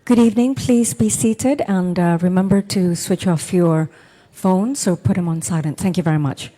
Good evening. Please be seated and remember to switch off your phones or put them on silent. Thank you very much.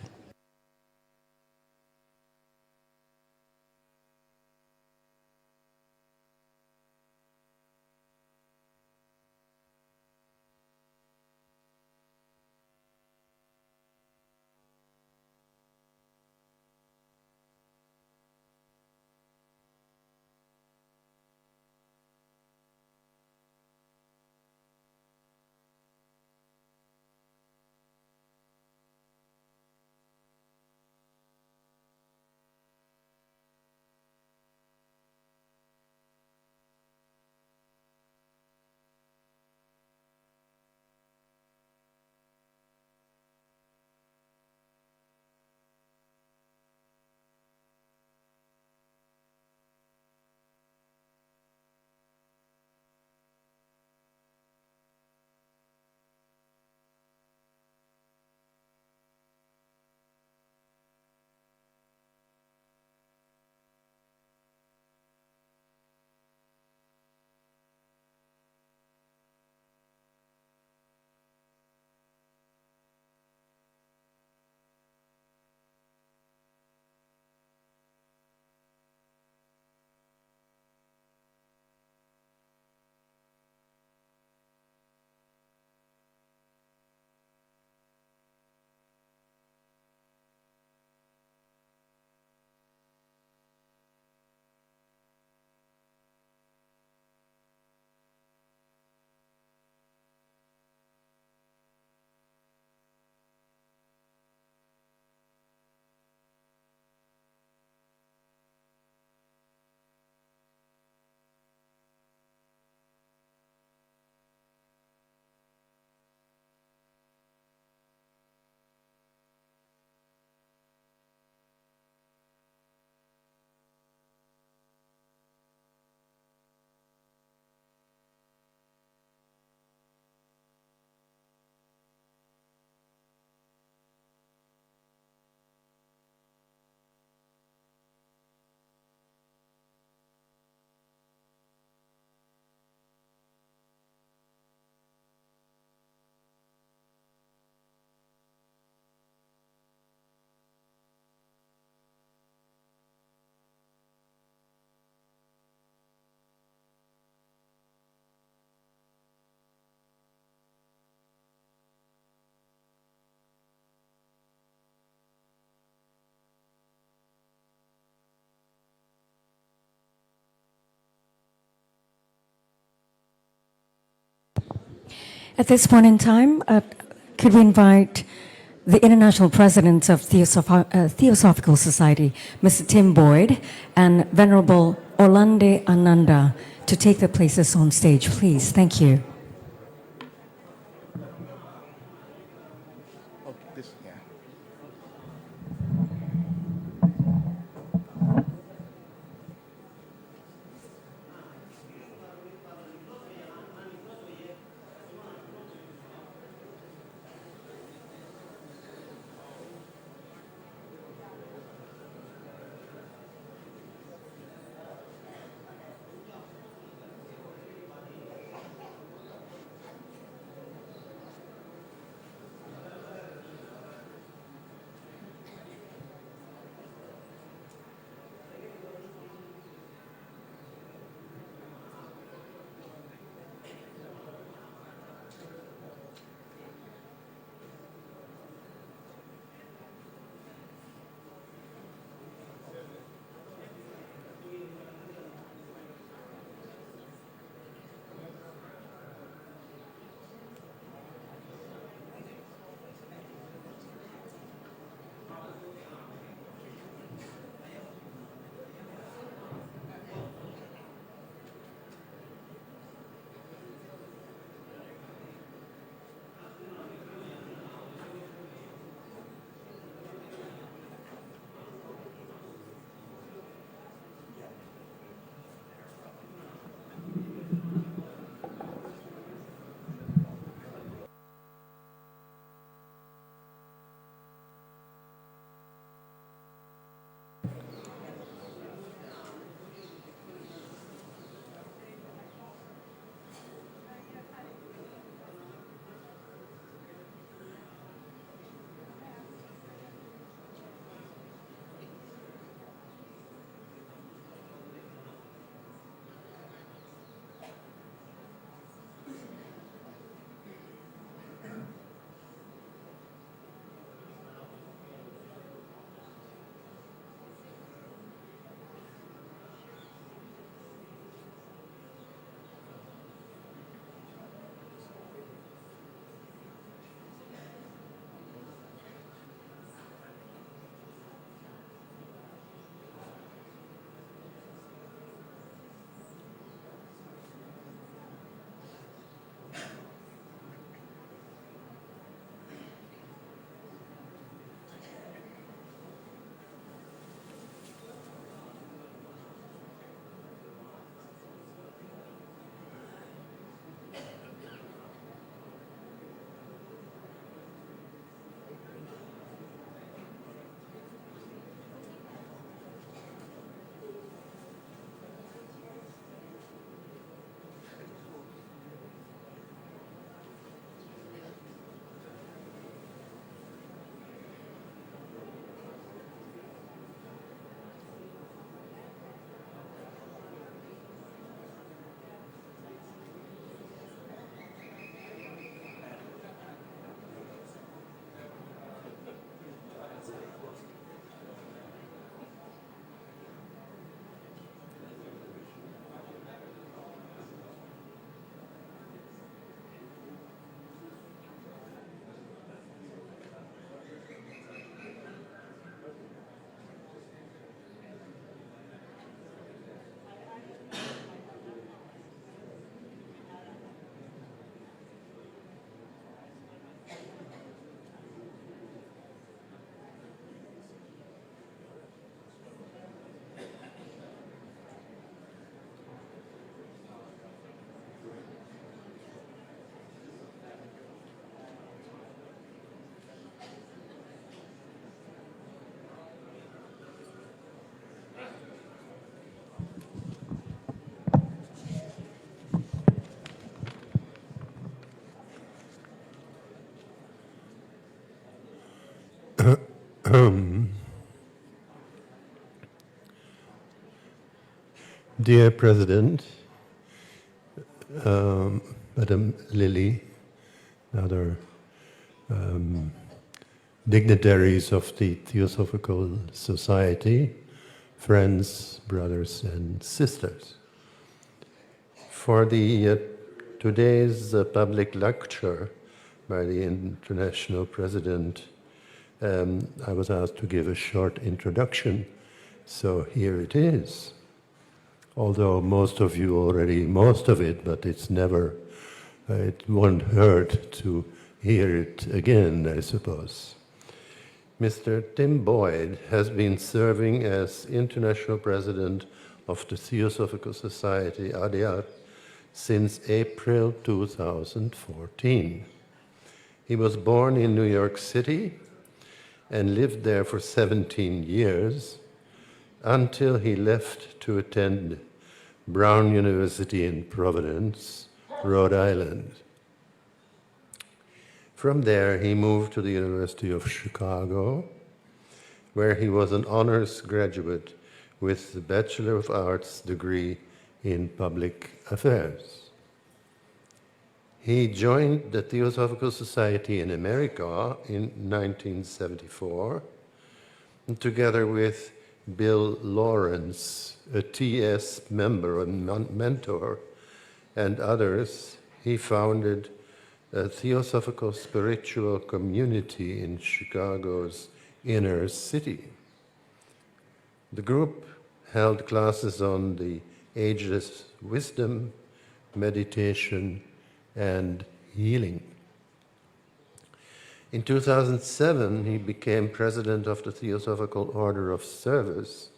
At this point in time, could we invite the International President of Theosophical Society, Mr. Tim Boyd, and Venerable Orlando Ananda to take their places on stage, please. Thank you. Dear President, Madam Lily, other dignitaries of the Theosophical Society, friends, brothers, and sisters. For the today's public lecture by the International President, I was asked to give a short introduction, so here it is. Although most of you already, most of it, but it's never, it won't hurt to hear it again, I suppose. Mr. Tim Boyd has been serving as International President of the Theosophical Society, Adyar, since April 2014. He was born in New York City and lived there for 17 years until he left to attend Brown University in Providence, Rhode Island. From there, he moved to the University of Chicago, where he was an honors graduate with the Bachelor of Arts degree in Public Affairs. He joined the Theosophical Society in America in 1974, and together with Bill Lawrence, a TS member and mentor, and others, he founded a Theosophical spiritual community in Chicago's inner city. The group held classes on the ageless wisdom, meditation, and healing. In 2007, he became president of the Theosophical Order of Service,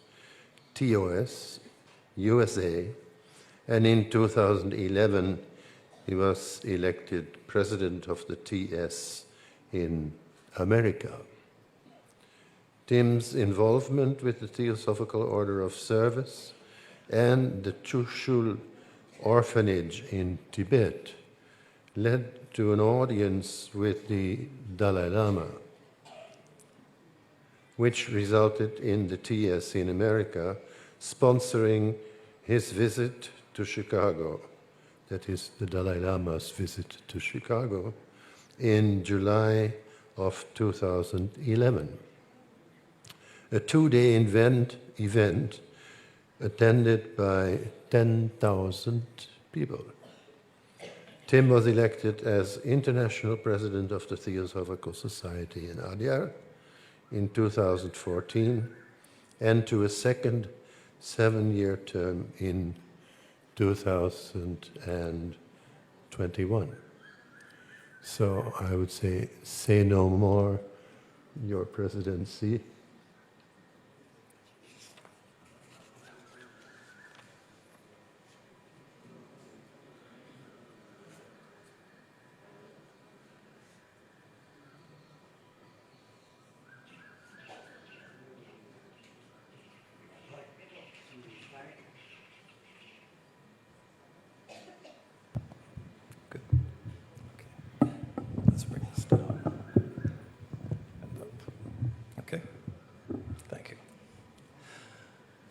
TOS, USA, and in 2011, he was elected president of the TS in America. Tim's involvement with the Theosophical Order of Service and the Chushul orphanage in Tibet led to an audience with the Dalai Lama, which resulted in the TS in America sponsoring his visit to Chicago, that is the Dalai Lama's visit to Chicago, in July of 2011. A two-day event attended by 10,000 people. Tim was elected as International President of the Theosophical Society in Adyar in 2014 and to a second 7-year term in 2021. So I would say no more, your presidency.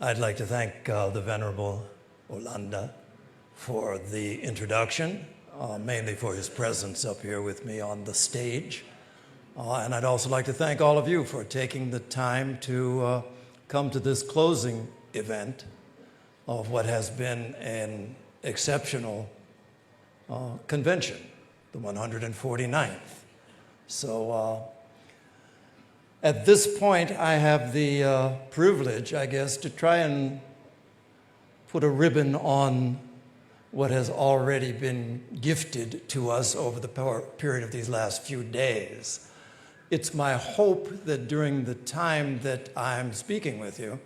I'd like to thank the Venerable Olanda for the introduction, mainly for his presence up here with me on the stage. And I'd also like to thank all of you for taking the time to come to this closing event of what has been an exceptional convention, the 149th. So at this point, I have the privilege, I guess, to try and put a ribbon on what has already been gifted to us over the period of these last few days. It's my hope that during the time that I'm speaking with you,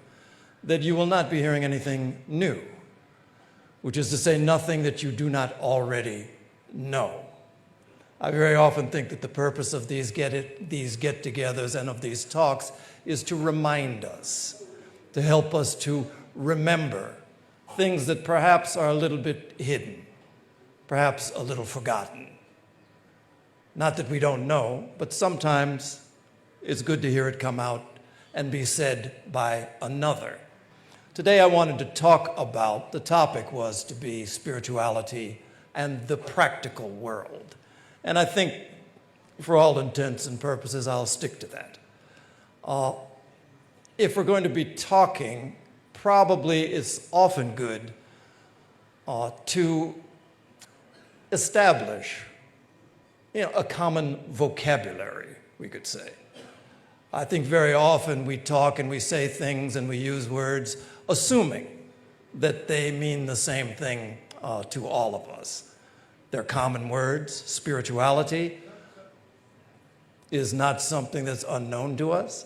that you will not be hearing anything new, which is to say nothing that you do not already know. I very often think that the purpose of these get-togethers and of these talks is to remind us, to help us to remember things that perhaps are a little bit hidden, perhaps a little forgotten. Not that we don't know, but sometimes it's good to hear it come out and be said by another. Today I wanted to talk about, the topic was to be spirituality and the practical world. And I think for all intents and purposes, I'll stick to that. If we're going to be talking, probably it's often good to establish a common vocabulary, we could say. I think very often we talk and we say things and we use words assuming that they mean the same thing to all of us. They're common words. Spirituality is not something that's unknown to us.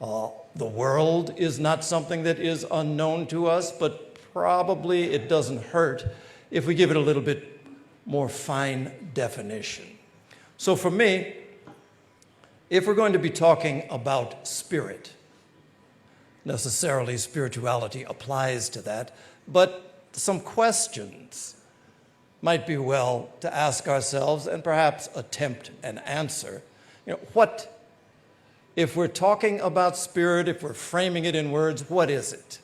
The world is not something that is unknown to us, but probably it doesn't hurt if we give it a little bit more fine definition. So for me, if we're going to be talking about spirit, necessarily spirituality applies to that, but some questions might be well to ask ourselves and perhaps attempt an answer. What, if we're talking about spirit, if we're framing it in words, what is it?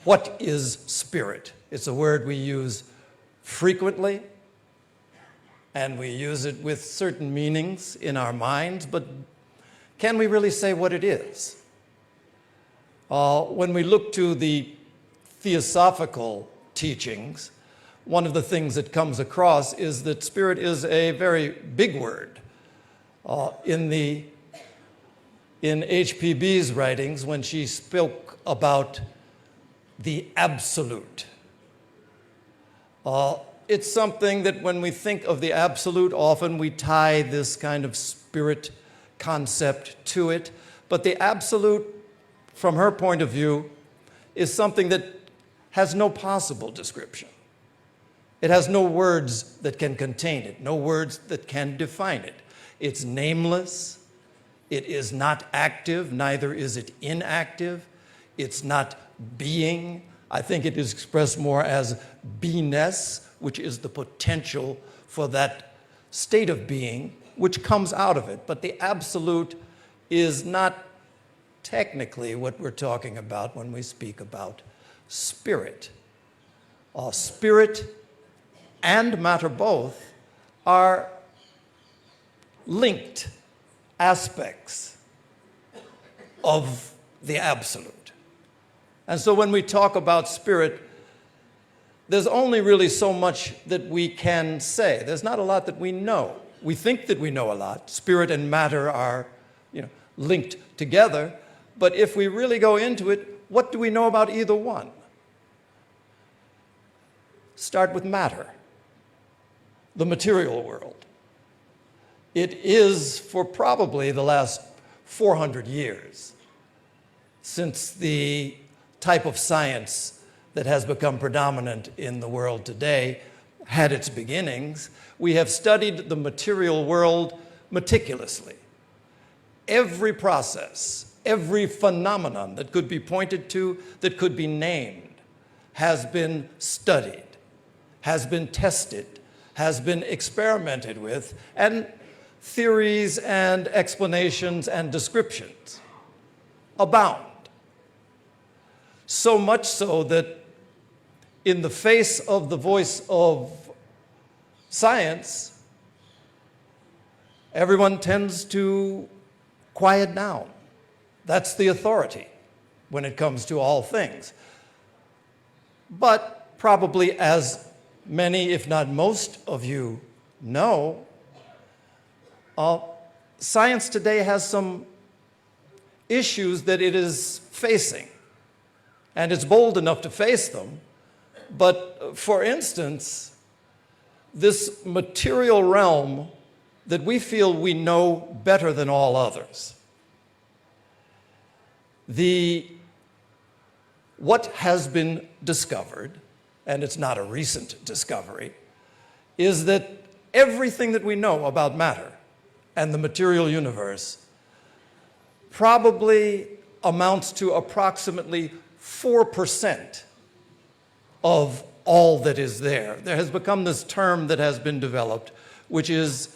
What is spirit? It's a word we use frequently, and we use it with certain meanings in our minds, but can we really say what it is? When we look to the theosophical teachings, one of the things that comes across is that spirit is a very big word. In H.P.B's writings, when she spoke about the absolute, it's something that when we think of the absolute, often we tie this kind of spirit concept to it. But the absolute, from her point of view, is something that has no possible description. It has no words that can contain it, no words that can define it. It's nameless. It is not active, neither is it inactive. It's not being. I think it is expressed more as beingness, which is the potential for that state of being which comes out of it. But the absolute is not technically what we're talking about when we speak about spirit. Spirit and matter both are linked aspects of the absolute. And so when we talk about spirit, there's only really so much that we can say. There's not a lot that we know. We think that we know a lot. Spirit and matter are, linked together. But if we really go into it, what do we know about either one? Start with matter, the material world. It is, for probably the last 400 years, since the type of science that has become predominant in the world today had its beginnings, we have studied the material world meticulously. Every process, every phenomenon that could be pointed to, that could be named, has been studied, has been tested, has been experimented with, and theories and explanations and descriptions abound. So much so that in the face of the voice of science, everyone tends to quiet down. That's the authority when it comes to all things. But probably as many, if not most of you know, science today has some issues that it is facing. And it's bold enough to face them. But for instance, this material realm that we feel we know better than all others, what has been discovered, and it's not a recent discovery, is that everything that we know about matter and the material universe probably amounts to approximately 4% of all that is there. There has become this term that has been developed, which is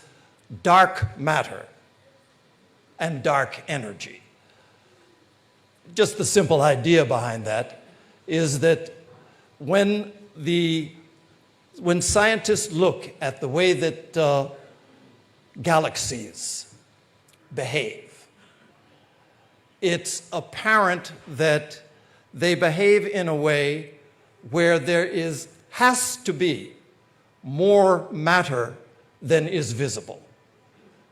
dark matter. and dark energy. Just the simple idea behind that is that when scientists look at the way that galaxies behave, it's apparent that they behave in a way where there has to be more matter than is visible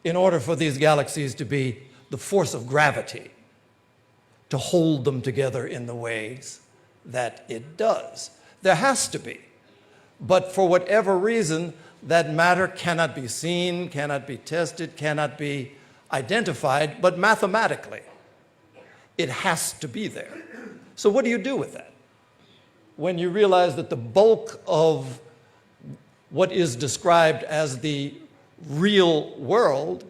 in order for these galaxies to be the force of gravity to hold them together in the ways that it does. There has to be. But for whatever reason, that matter cannot be seen, cannot be tested, cannot be identified, but mathematically, it has to be there. So what do you do with that? When you realize that the bulk of what is described as the real world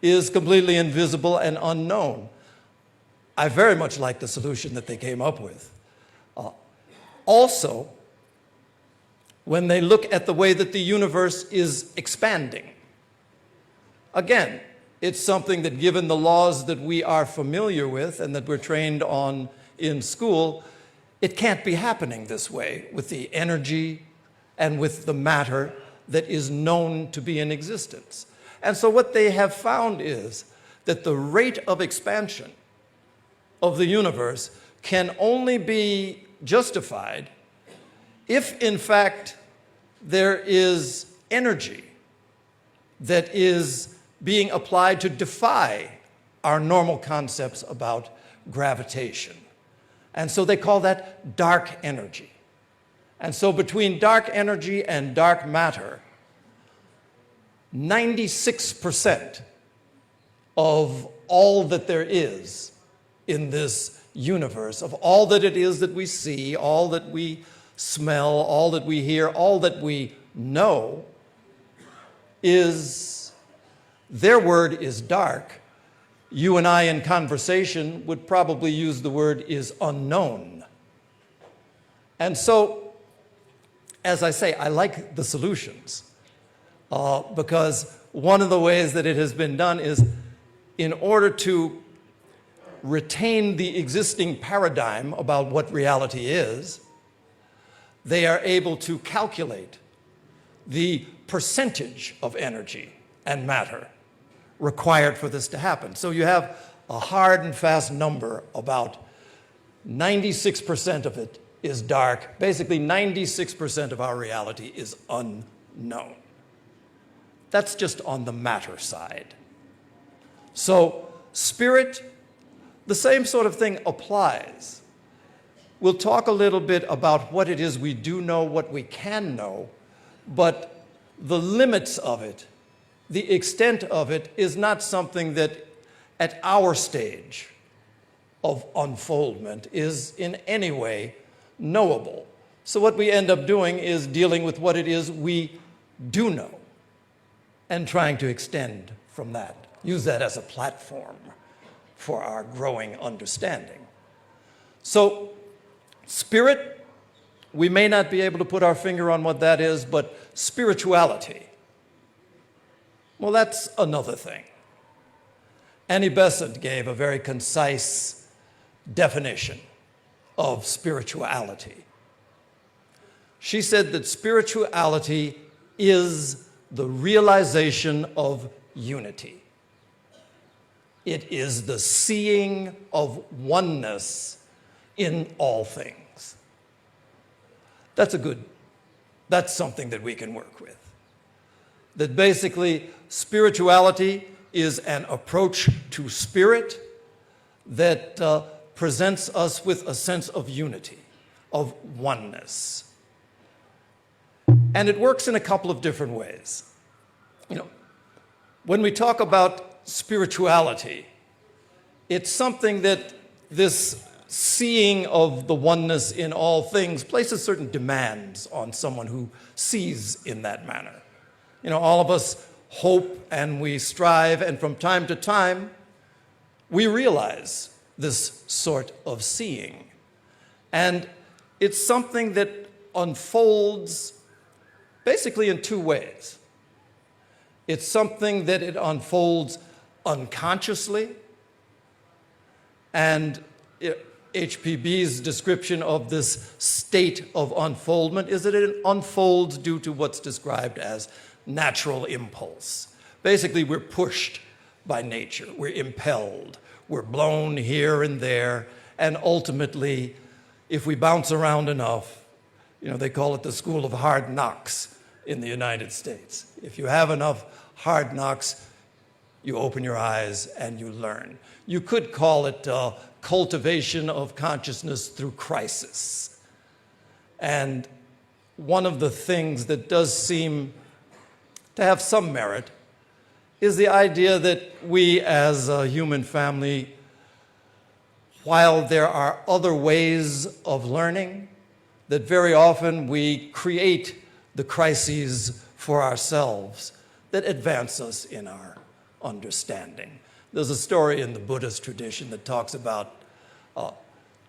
is completely invisible and unknown. I very much like the solution that they came up with. Also, when they look at the way that the universe is expanding, again, it's something that, given the laws that we are familiar with and that we're trained on in school, it can't be happening this way with the energy and with the matter that is known to be in existence. And so what they have found is that the rate of expansion of the universe can only be justified if, in fact, there is energy that is being applied to defy our normal concepts about gravitation. And so they call that dark energy. And so between dark energy and dark matter, 96% of all that there is in this universe, of all that it is that we see, all that we smell, all that we hear, all that we know, their word is dark. You and I in conversation would probably use the word is unknown. And so, as I say, I like the solutions because one of the ways that it has been done is, in order to retain the existing paradigm about what reality is, they are able to calculate the percentage of energy and matter required for this to happen. So you have a hard and fast number about 96% of it is dark. Basically, 96% of our reality is unknown. That's just on the matter side. So spirit, the same sort of thing applies. We'll talk a little bit about what it is we do know, what we can know, but the limits of it, the extent of it, is not something that at our stage of unfoldment is in any way knowable. So what we end up doing is dealing with what it is we do know and trying to extend from that, use that as a platform for our growing understanding. So spirit, we may not be able to put our finger on what that is, but spirituality, well, that's another thing. Annie Besant gave a very concise definition of spirituality. She said that spirituality is the realization of unity. It is the seeing of oneness in all things. That's something that we can work with. That basically spirituality is an approach to spirit that presents us with a sense of unity, of oneness. And it works in a couple of different ways. You know, when we talk about spirituality, it's something that this seeing of the oneness in all things places certain demands on someone who sees in that manner. You know, all of us hope and we strive, and from time to time, we realize this sort of seeing. And it's something that unfolds basically in two ways. It's something that it unfolds unconsciously. And HPB's description of this state of unfoldment is that it unfolds due to what's described as natural impulse. Basically, we're pushed by nature, we're impelled, we're blown here and there, and ultimately, if we bounce around enough, they call it the school of hard knocks in the United States. If you have enough hard knocks, you open your eyes and you learn. You could call it cultivation of consciousness through crisis. And one of the things that does seem to have some merit is the idea that we as a human family, while there are other ways of learning, that very often we create the crises for ourselves that advance us in our understanding. There's a story in the Buddhist tradition that talks about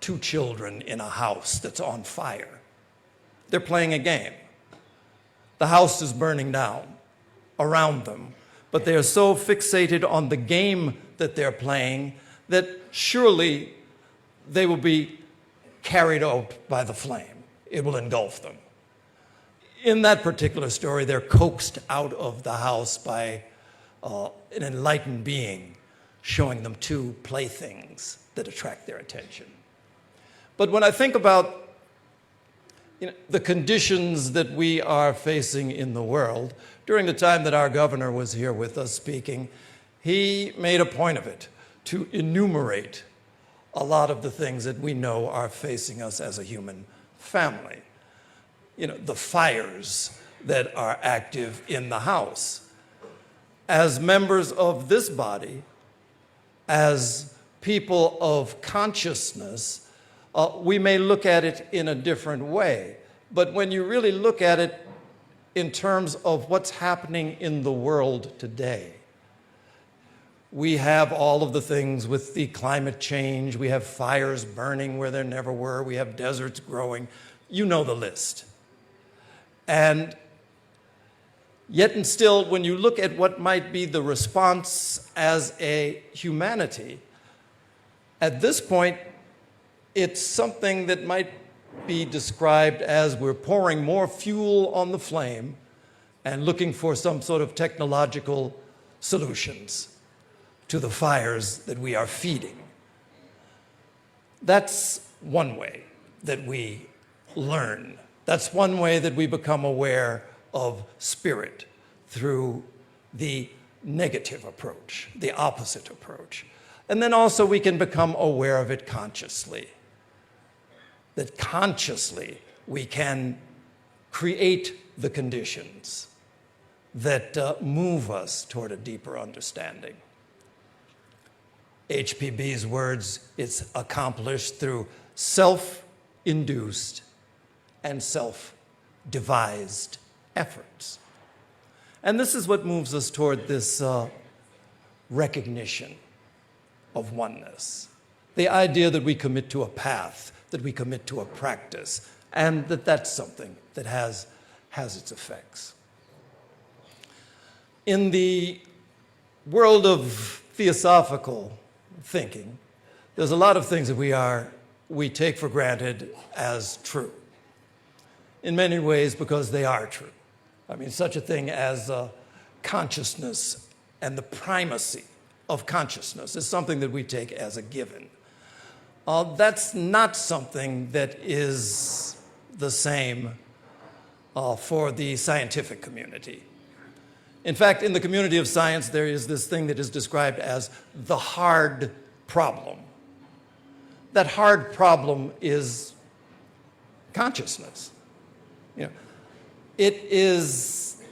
two children in a house that's on fire. They're playing a game. The house is burning down around them, but they are so fixated on the game that they're playing that surely they will be carried out by the flame. It will engulf them. In that particular story, they're coaxed out of the house by an enlightened being showing them two playthings that attract their attention. But when I think about the conditions that we are facing in the world, during the time that our governor was here with us speaking, he made a point of it to enumerate a lot of the things that we know are facing us as a human family. The fires that are active in the house. As members of this body, as people of consciousness, we may look at it in a different way. But when you really look at it in terms of what's happening in the world today, we have all of the things with the climate change. We have fires burning where there never were. We have deserts growing. You know the list. And yet and still, when you look at what might be the response as a humanity, at this point, it's something that might be described as we're pouring more fuel on the flame and looking for some sort of technological solutions to the fires that we are feeding. That's one way that we learn. That's one way that we become aware of spirit, through the negative approach, the opposite approach. And then also we can become aware of it consciously. That consciously we can create the conditions that move us toward a deeper understanding. HPB's words, it's accomplished through self-induced and self-devised efforts. And this is what moves us toward this recognition of oneness. The idea that we commit to a path, that we commit to a practice, and that that's something that has its effects. In the world of theosophical thinking, there's a lot of things that we take for granted as true. In many ways, because they are true. I mean, such a thing as consciousness and the primacy of consciousness is something that we take as a given. That's not something that is the same for the scientific community. In fact, in the community of science, there is this thing that is described as the hard problem. That hard problem is consciousness. It is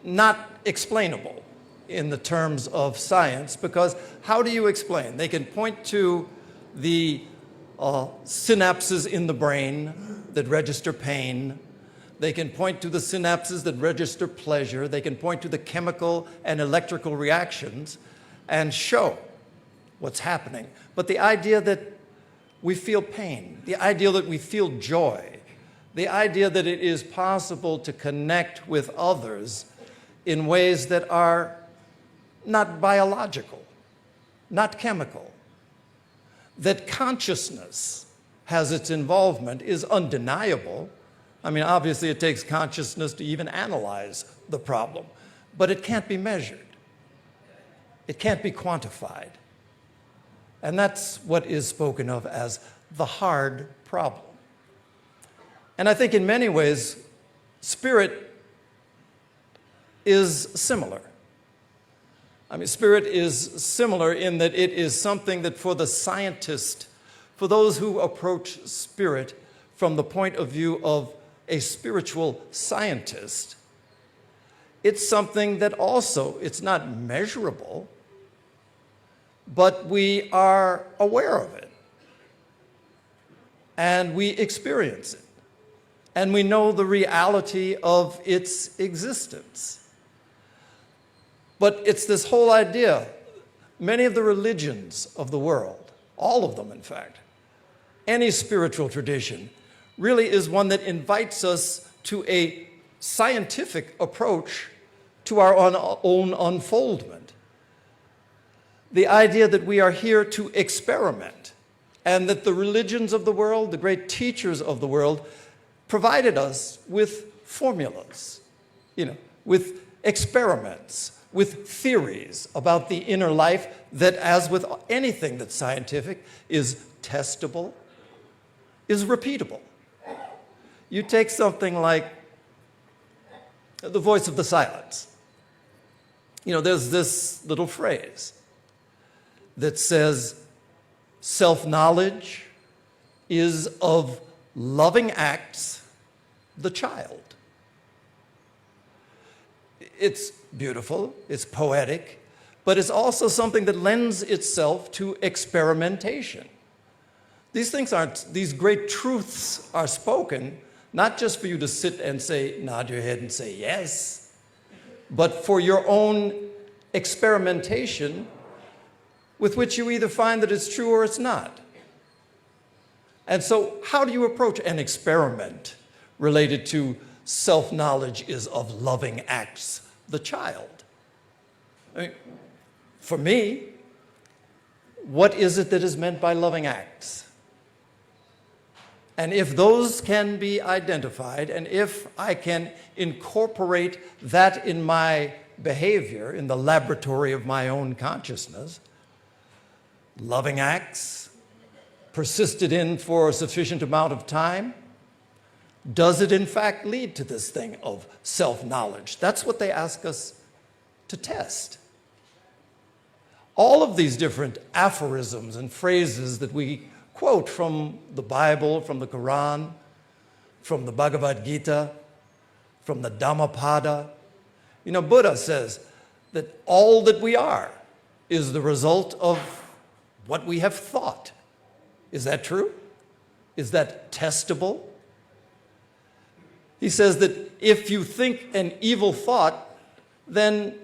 not explainable in the terms of science, because how do you explain? They can point to the synapses in the brain that register pain. They can point to the synapses that register pleasure. They can point to the chemical and electrical reactions and show what's happening. But the idea that we feel pain, the idea that we feel joy, the idea that it is possible to connect with others in ways that are not biological, not chemical. That consciousness has its involvement is undeniable. I mean, obviously it takes consciousness to even analyze the problem, but it can't be measured. It can't be quantified. And that's what is spoken of as the hard problem. And I think in many ways, spirit is similar. I mean, spirit is similar in that it is something that for the scientist, for those who approach spirit from the point of view of a spiritual scientist, it's something that also, it's not measurable, but we are aware of it. And we experience it. And we know the reality of its existence. But it's this whole idea, many of the religions of the world, all of them in fact, any spiritual tradition really is one that invites us to a scientific approach to our own unfoldment. The idea that we are here to experiment, and that the religions of the world, the great teachers of the world, provided us with formulas, with experiments, with theories about the inner life that, as with anything that's scientific, is testable, is repeatable. You take something like the voice of the silence. There's this little phrase that says, self-knowledge is of loving acts the child. It's beautiful, it's poetic, but it's also something that lends itself to experimentation. These great truths are spoken, not just for you to sit and say, nod your head and say yes, but for your own experimentation with which you either find that it's true or it's not. And so how do you approach an experiment related to self-knowledge is of loving acts the child? I mean, for me, what is it that is meant by loving acts? And if those can be identified, and if I can incorporate that in my behavior, in the laboratory of my own consciousness, loving acts, persisted in for a sufficient amount of time, does it in fact lead to this thing of self-knowledge? That's what they ask us to test. All of these different aphorisms and phrases that we quote from the Bible, from the Quran, from the Bhagavad Gita, from the Dhammapada. Buddha says that all that we are is the result of what we have thought. Is that true? Is that testable? He says that if you think an evil thought, then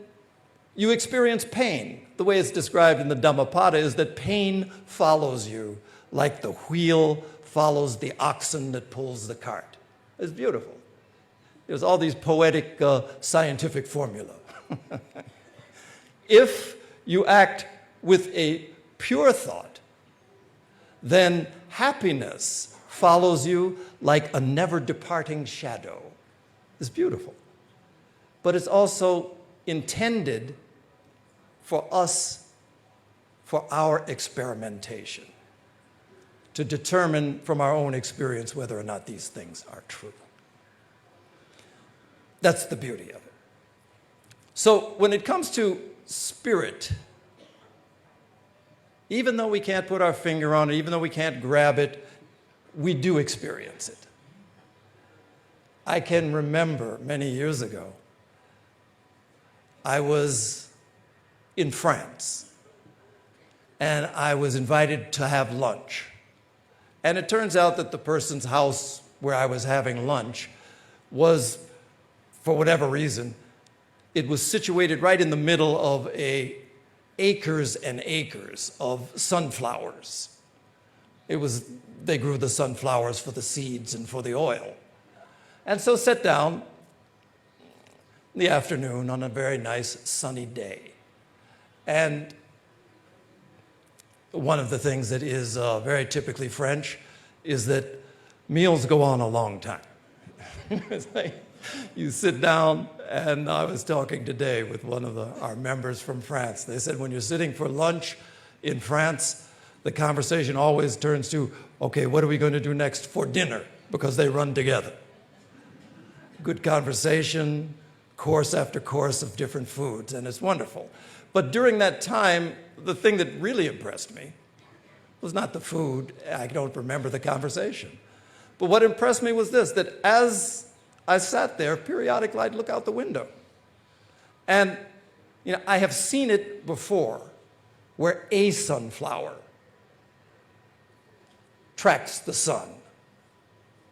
you experience pain. The way it's described in the Dhammapada is that pain follows you like the wheel follows the oxen that pulls the cart. It's beautiful. There's all these poetic scientific formula. If you act with a pure thought, then happiness follows you like a never-departing shadow. It's beautiful. But it's also intended for us, for our experimentation, to determine from our own experience whether or not these things are true. That's the beauty of it. So when it comes to spirit, even though we can't put our finger on it, even though we can't grab it, we do experience it. I can remember many years ago, I was in France, and I was invited to have lunch. And it turns out that the person's house where I was having lunch was, for whatever reason, it was situated right in the middle of acres and acres of sunflowers. They grew the sunflowers for the seeds and for the oil. And so sat down in the afternoon on a very nice sunny day. And one of the things that is very typically French is that meals go on a long time. It's like you sit down, and I was talking today with one of our members from France. They said when you're sitting for lunch in France, the conversation always turns to, okay, what are we going to do next for dinner? Because they run together. Good conversation, course after course of different foods, and it's wonderful. But during that time, the thing that really impressed me was not the food. I don't remember the conversation. But what impressed me was this, that as I sat there, periodically I'd look out the window. And I have seen it before, where a sunflower tracks the sun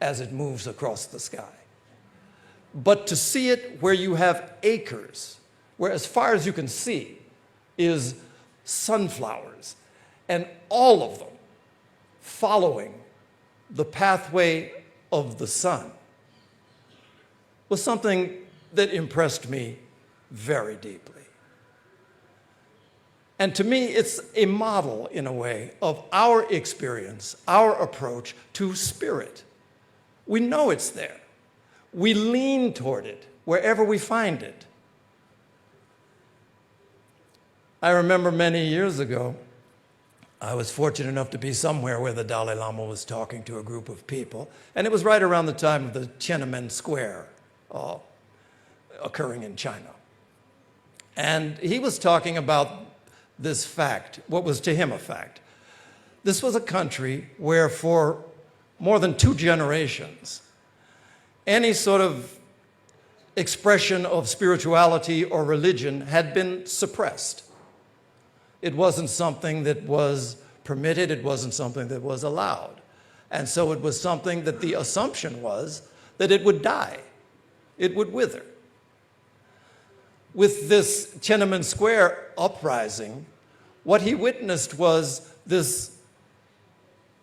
as it moves across the sky. But to see it where you have acres, where as far as you can see is sunflowers, and all of them following the pathway of the sun, was something that impressed me very deeply. And to me, it's a model, in a way, of our experience, our approach to spirit. We know it's there. We lean toward it wherever we find it. I remember many years ago, I was fortunate enough to be somewhere where the Dalai Lama was talking to a group of people, and it was right around the time of the Tiananmen Square occurring in China. And he was talking about this fact, what was to him a fact. This was a country where for more than 2 generations, any sort of expression of spirituality or religion had been suppressed. It wasn't something that was permitted, it wasn't something that was allowed. And so it was something that the assumption was that it would die, it would wither. With this Tiananmen Square uprising, what he witnessed was this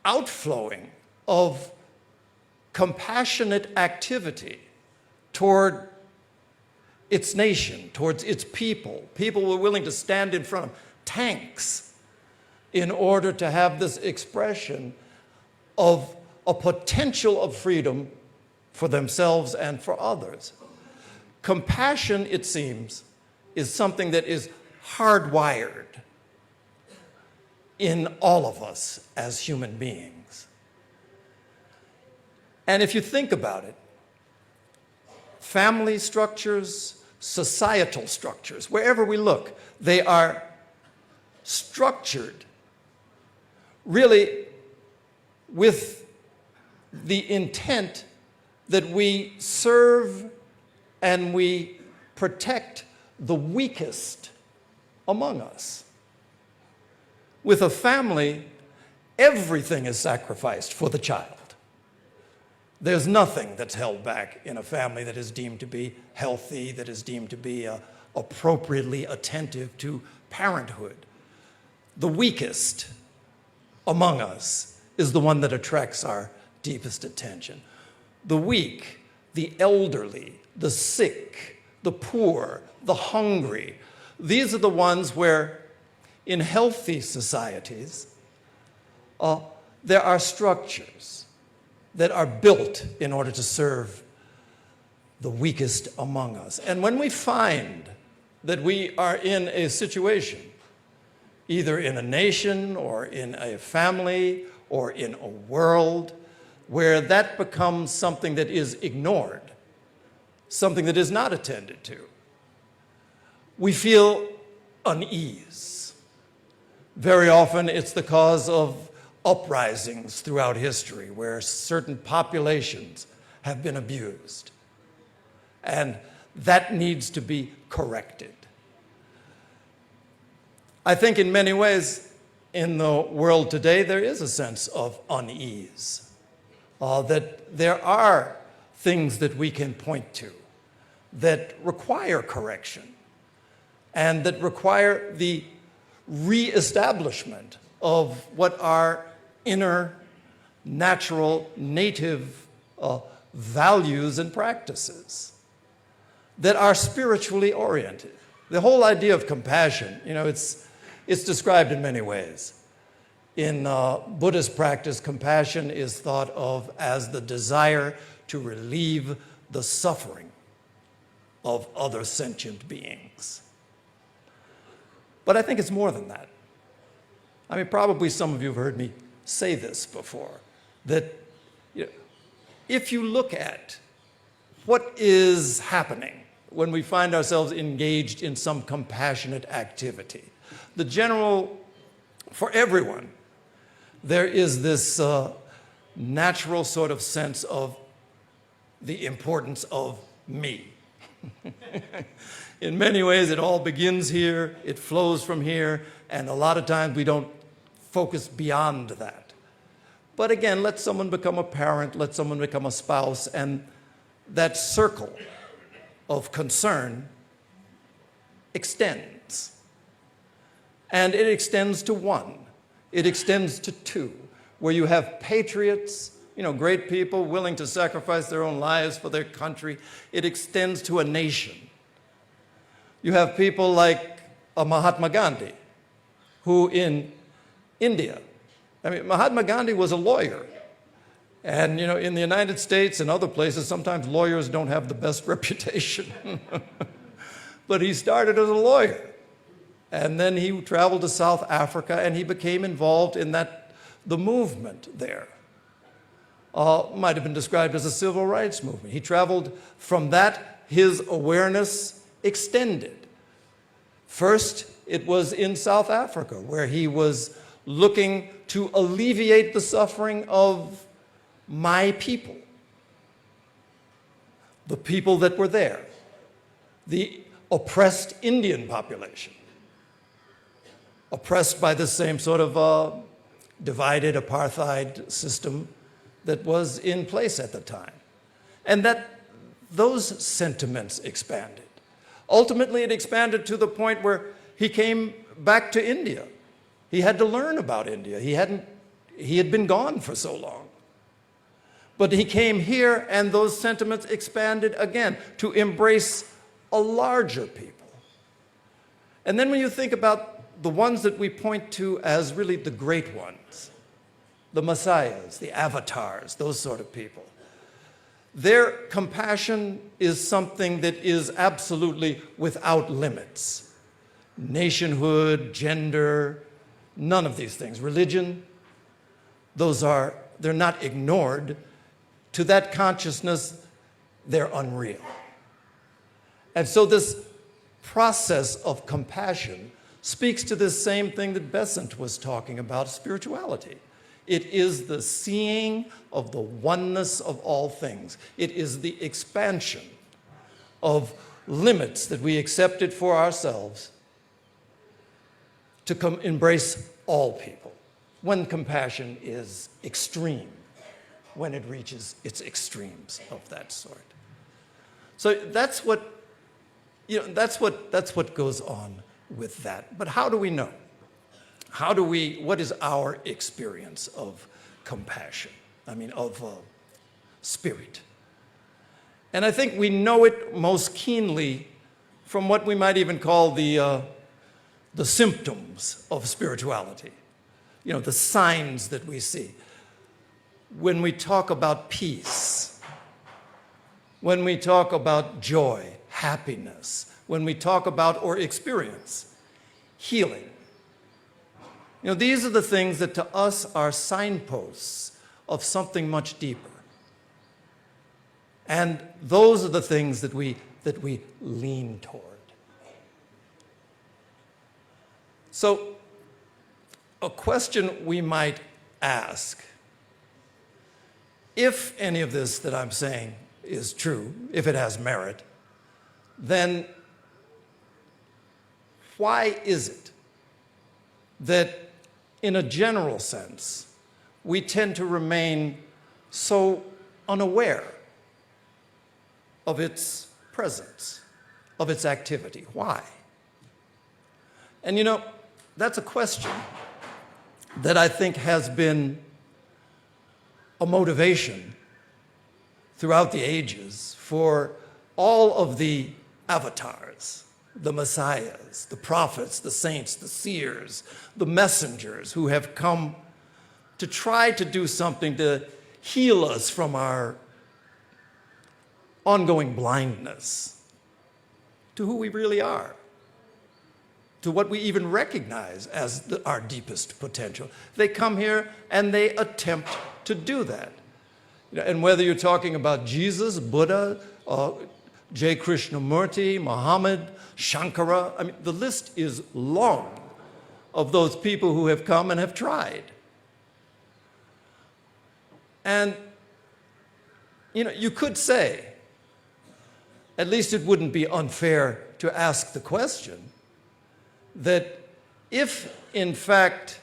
outflowing of compassionate activity toward its nation, towards its people. People were willing to stand in front of tanks in order to have this expression of a potential of freedom for themselves and for others. Compassion, it seems, is something that is hardwired in all of us as human beings. And if you think about it, family structures, societal structures, wherever we look, they are structured really with the intent that we serve and we protect the weakest among us. With a family, everything is sacrificed for the child. There's nothing that's held back in a family that is deemed to be healthy, that is deemed to be appropriately attentive to parenthood. The weakest among us is the one that attracts our deepest attention. The weak, the elderly, the sick, the poor, the hungry, these are the ones where in healthy societies, there are structures that are built in order to serve the weakest among us. And when we find that we are in a situation, either in a nation or in a family or in a world, where that becomes something that is ignored, something that is not attended to, we feel unease. Very often it's the cause of uprisings throughout history where certain populations have been abused. And that needs to be corrected. I think in many ways in the world today there is a sense of unease, that there are things that we can point to that require correction and that require the reestablishment of what are inner, natural, native values and practices that are spiritually oriented. The whole idea of compassion, it's described in many ways. In Buddhist practice, compassion is thought of as the desire to relieve the suffering of other sentient beings. But I think it's more than that. I mean, probably some of you have heard me say this before, that if you look at what is happening when we find ourselves engaged in some compassionate activity, the general, for everyone, there is this natural sort of sense of the importance of me. In many ways, it all begins here, it flows from here, and a lot of times we don't focus beyond that. But again, let someone become a parent, let someone become a spouse, and that circle of concern extends. And it extends to one. It extends to two, where you have patriots, great people willing to sacrifice their own lives for their country. It extends to a nation. You have people like Mahatma Gandhi, who in India, Mahatma Gandhi was a lawyer. And, in the United States and other places, sometimes lawyers don't have the best reputation. But he started as a lawyer. And then he traveled to South Africa, and he became involved in the movement there. Might have been described as a civil rights movement. He traveled from that, his awareness extended. First, it was in South Africa, where he was looking to alleviate the suffering of my people, the people that were there, the oppressed Indian population, oppressed by the same sort of divided apartheid system that was in place at the time. And those sentiments expanded. Ultimately, it expanded to the point where he came back to India. He had to learn about India. He had been gone for so long. But he came here, and those sentiments expanded again to embrace a larger people. And then when you think about the ones that we point to as really the great ones, the messiahs, the avatars, those sort of people, their compassion is something that is absolutely without limits. Nationhood, gender, none of these things. Religion, they're not ignored. To that consciousness, they're unreal. And so this process of compassion speaks to this same thing that Besant was talking about, spirituality. It is the seeing of the oneness of all things. It is the expansion of limits that we accepted for ourselves to embrace all people when compassion is extreme, when it reaches its extremes of that sort. So that's what goes on with that. But how do we know? What is our experience of compassion? Of spirit. And I think we know it most keenly from what we might even call the symptoms of spirituality. The signs that we see. When we talk about peace, when we talk about joy, happiness, when we talk about or experience healing. These are the things that to us are signposts of something much deeper. And those are the things that we lean toward. So, a question we might ask, if any of this that I'm saying is true, if it has merit, then why is it that in a general sense, we tend to remain so unaware of its presence, of its activity? Why? And that's a question that I think has been a motivation throughout the ages for all of the avatars, the messiahs, the prophets, the saints, the seers, the messengers who have come to try to do something to heal us from our ongoing blindness to who we really are, to what we even recognize as our deepest potential. They come here and they attempt to do that. And whether you're talking about Jesus, Buddha, J. Krishnamurti, Muhammad, Shankara, I mean, the list is long of those people who have come and have tried. And, you could say, at least it wouldn't be unfair to ask the question, that if, in fact,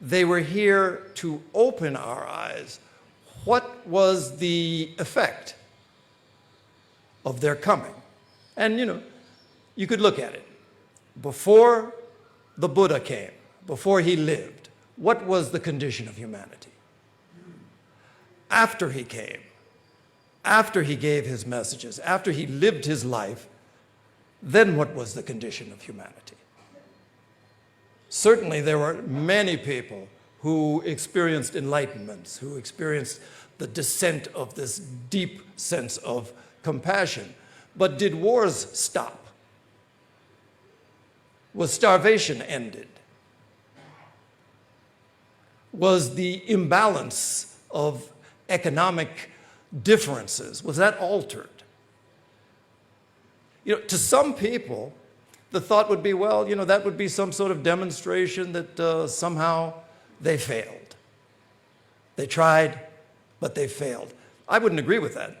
they were here to open our eyes, what was the effect of their coming? And, you could look at it. Before the Buddha came, before he lived, what was the condition of humanity? After he came, after he gave his messages, after he lived his life, then what was the condition of humanity? Certainly there were many people who experienced enlightenments, who experienced the descent of this deep sense of compassion. But did wars stop? Was starvation ended? Was the imbalance of economic differences, was that altered? To some people, the thought would be, well, that would be some sort of demonstration that somehow they failed. They tried, but they failed. I wouldn't agree with that.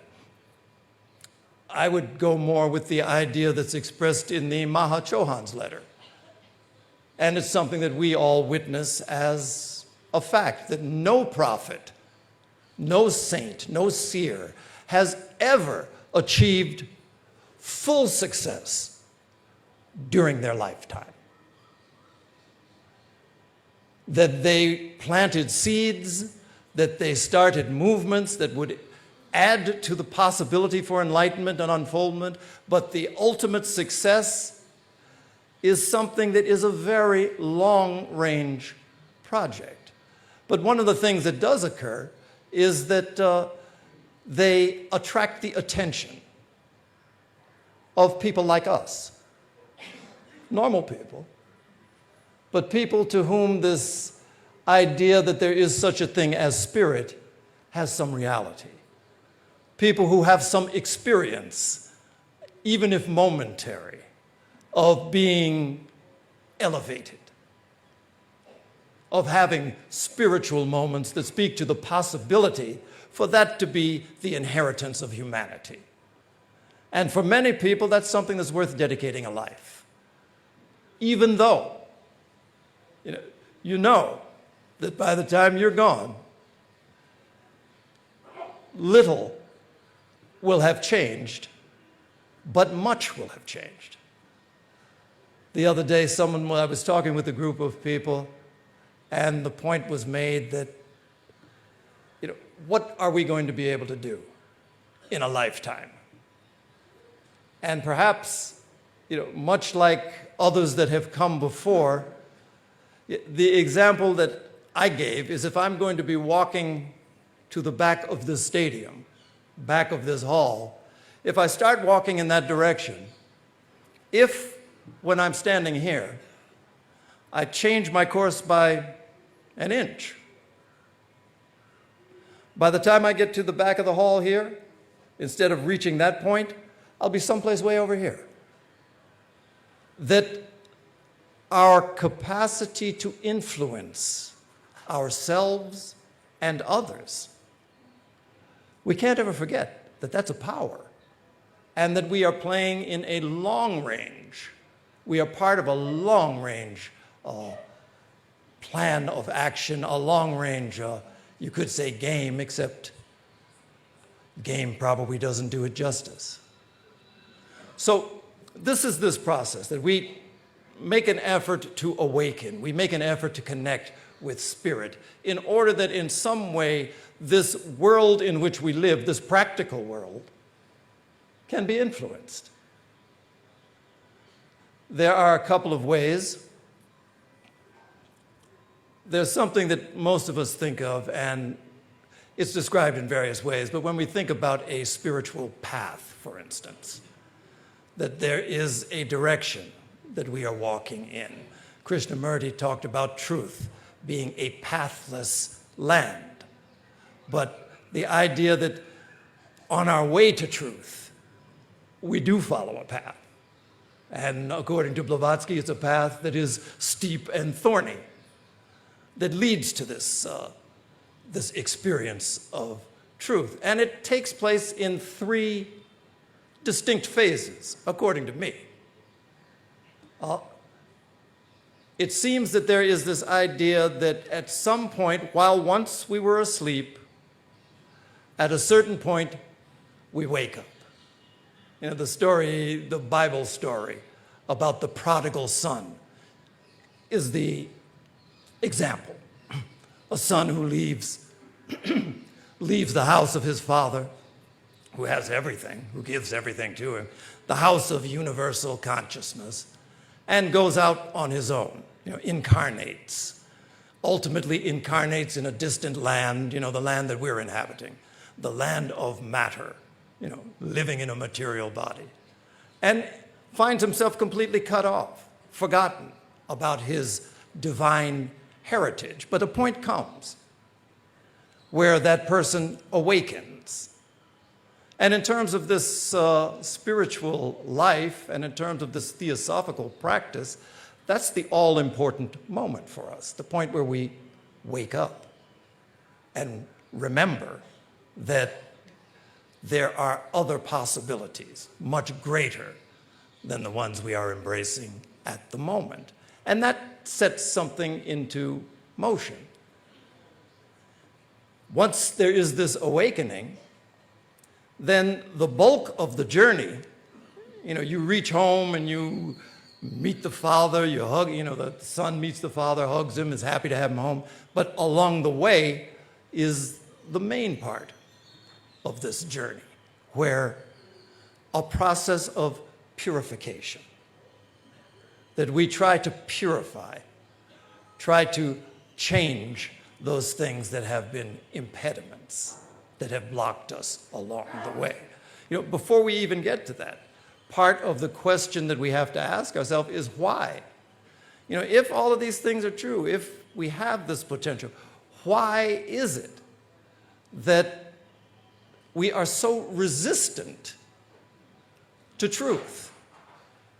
I would go more with the idea that's expressed in the Mahachohan's letter. And it's something that we all witness as a fact, that no prophet, no saint, no seer has ever achieved full success during their lifetime. That they planted seeds, that they started movements that would add to the possibility for enlightenment and unfoldment, but the ultimate success is something that is a very long-range project. But one of the things that does occur is that they attract the attention of people like us, normal people, but people to whom this idea that there is such a thing as spirit has some reality. People who have some experience, even if momentary, of being elevated, of having spiritual moments that speak to the possibility for that to be the inheritance of humanity. And for many people, that's something that's worth dedicating a life. Even though, you know that by the time you're gone, little will have changed, but much will have changed. The other day, I was talking with a group of people, and the point was made that, what are we going to be able to do in a lifetime? And perhaps, much like others that have come before, the example that I gave is if I'm going to be walking to the back of this stadium, back of this hall, if I start walking in that direction, if when I'm standing here, I change my course by an inch, by the time I get to the back of the hall here, instead of reaching that point, I'll be someplace way over here. That our capacity to influence ourselves and others, we can't ever forget that that's a power, and that we are playing in a long range. We are part of a long range plan of action, a long range, you could say game, except game probably doesn't do it justice. So this is this process that we make an effort to awaken. We make an effort to connect with spirit in order that in some way this world in which we live, this practical world, can be influenced. There are a couple of ways there's something that most of us think of, and it's described in various ways, but when we think about a spiritual path, for instance, that there is a direction that we are walking in. Krishnamurti talked about truth being a pathless land, but the idea that on our way to truth, we do follow a path. And according to Blavatsky, it's a path that is steep and thorny, that leads to this, this experience of truth. And it takes place in 3 distinct phases, according to me. It seems that there is this idea that at some point, while once we were asleep, at a certain point, we wake up. You know, the story, the Bible story about the prodigal son is the example. A son who leaves the house of his father, who has everything, who gives everything to him, the house of universal consciousness, and goes out on his own, you know, incarnates, ultimately incarnates in a distant land, you know, the land that we're inhabiting, the land of matter, you know, living in a material body, and finds himself completely cut off, forgotten about his divine heritage. But a point comes where that person awakens. And in terms of this spiritual life, and in terms of this theosophical practice, that's the all-important moment for us, the point where we wake up and remember that there are other possibilities, much greater than the ones we are embracing at the moment. And that sets something into motion. Once there is this awakening, then the bulk of the journey, you know, you reach home and you meet the father, you hug, you know, the son meets the father, hugs him, is happy to have him home. But along the way is the main part of this journey, where a process of purification, that we try to purify, try to change those things that have been impediments, that have blocked us along the way. You know, before we even get to that, part of the question that we have to ask ourselves is why? You know, if all of these things are true, if we have this potential, why is it that we are so resistant to truth?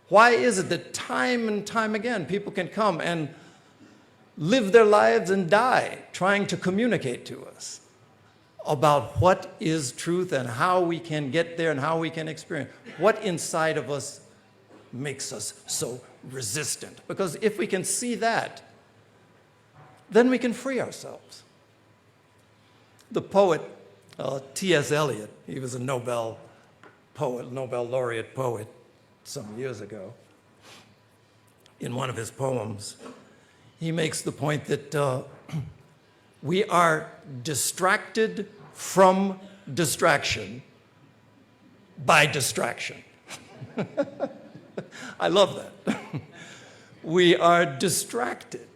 Why is it that time and time again people can come and live their lives and die trying to communicate to us about what is truth and how we can get there and how we can experience? What inside of us makes us so resistant? Because if we can see that, then we can free ourselves. The poet T.S. Eliot, he was a Nobel poet, Nobel laureate poet some years ago. In one of his poems, he makes the point that we are distracted from distraction by distraction. I love that. We are distracted.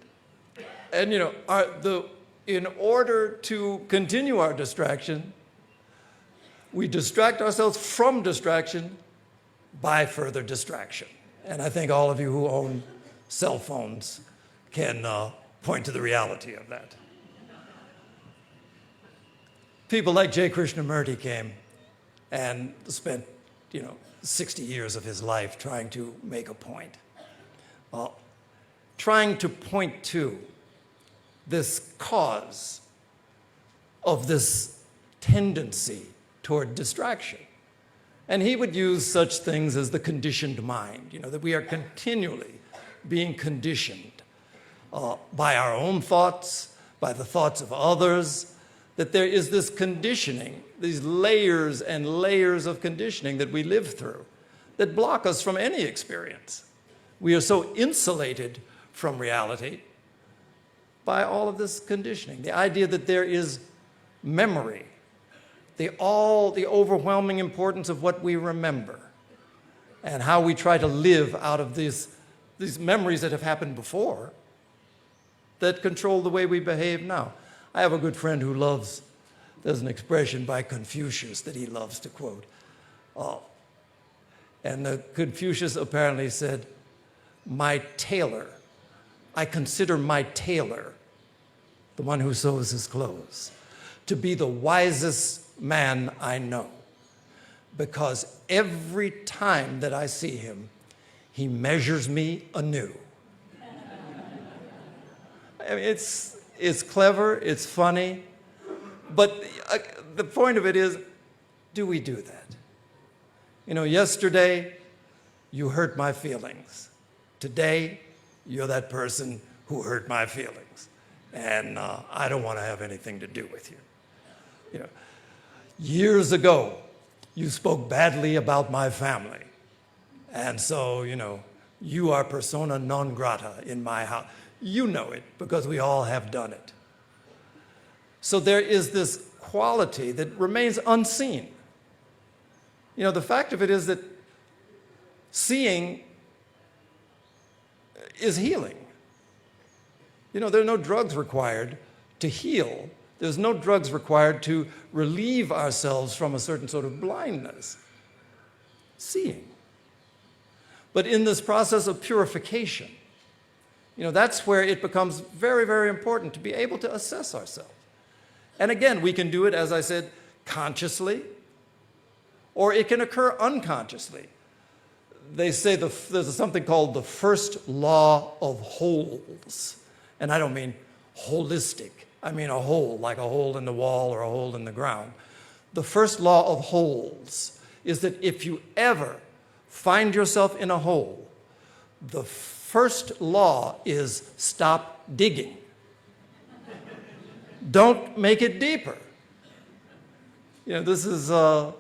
And you know, in order to continue our distraction, we distract ourselves from distraction by further distraction. And I think all of you who own cell phones can point to the reality of that. People like J. Krishnamurti came and spent, you know, 60 years of his life trying to make a point. Trying to point to this cause of this tendency toward distraction. And he would use such things as the conditioned mind, you know, that we are continually being conditioned by our own thoughts, by the thoughts of others, that there is this conditioning, these layers and layers of conditioning that we live through that block us from any experience. We are so insulated from reality by all of this conditioning. The idea that there is memory, the overwhelming importance of what we remember, and how we try to live out of these memories that have happened before, that control the way we behave now. I have a good friend who loves, there's an expression by Confucius that he loves to quote. And Confucius apparently said, my tailor, I consider my tailor, the one who sews his clothes, to be the wisest man I know, because every time that I see him, he measures me anew. I mean, it's clever, it's funny, but the point of it is, do we do that? You know, yesterday, you hurt my feelings. Today, you're that person who hurt my feelings. And I don't want to have anything to do with you. You know, years ago, you spoke badly about my family. And so, you know, you are persona non grata in my house. You know it because we all have done it. So there is this quality that remains unseen. You know, the fact of it is that seeing is healing. You know, there are no drugs required to heal. There's no drugs required to relieve ourselves from a certain sort of blindness. Seeing. But in this process of purification, you know, that's where it becomes very, very important to be able to assess ourselves. And again, we can do it, as I said, consciously, or it can occur unconsciously. They say there's something called the first law of wholes. And I don't mean holistic. I mean a hole, like a hole in the wall or a hole in the ground. The first law of wholes is that if you ever find yourself in a hole, the first law is stop digging. Don't make it deeper. You know, this is a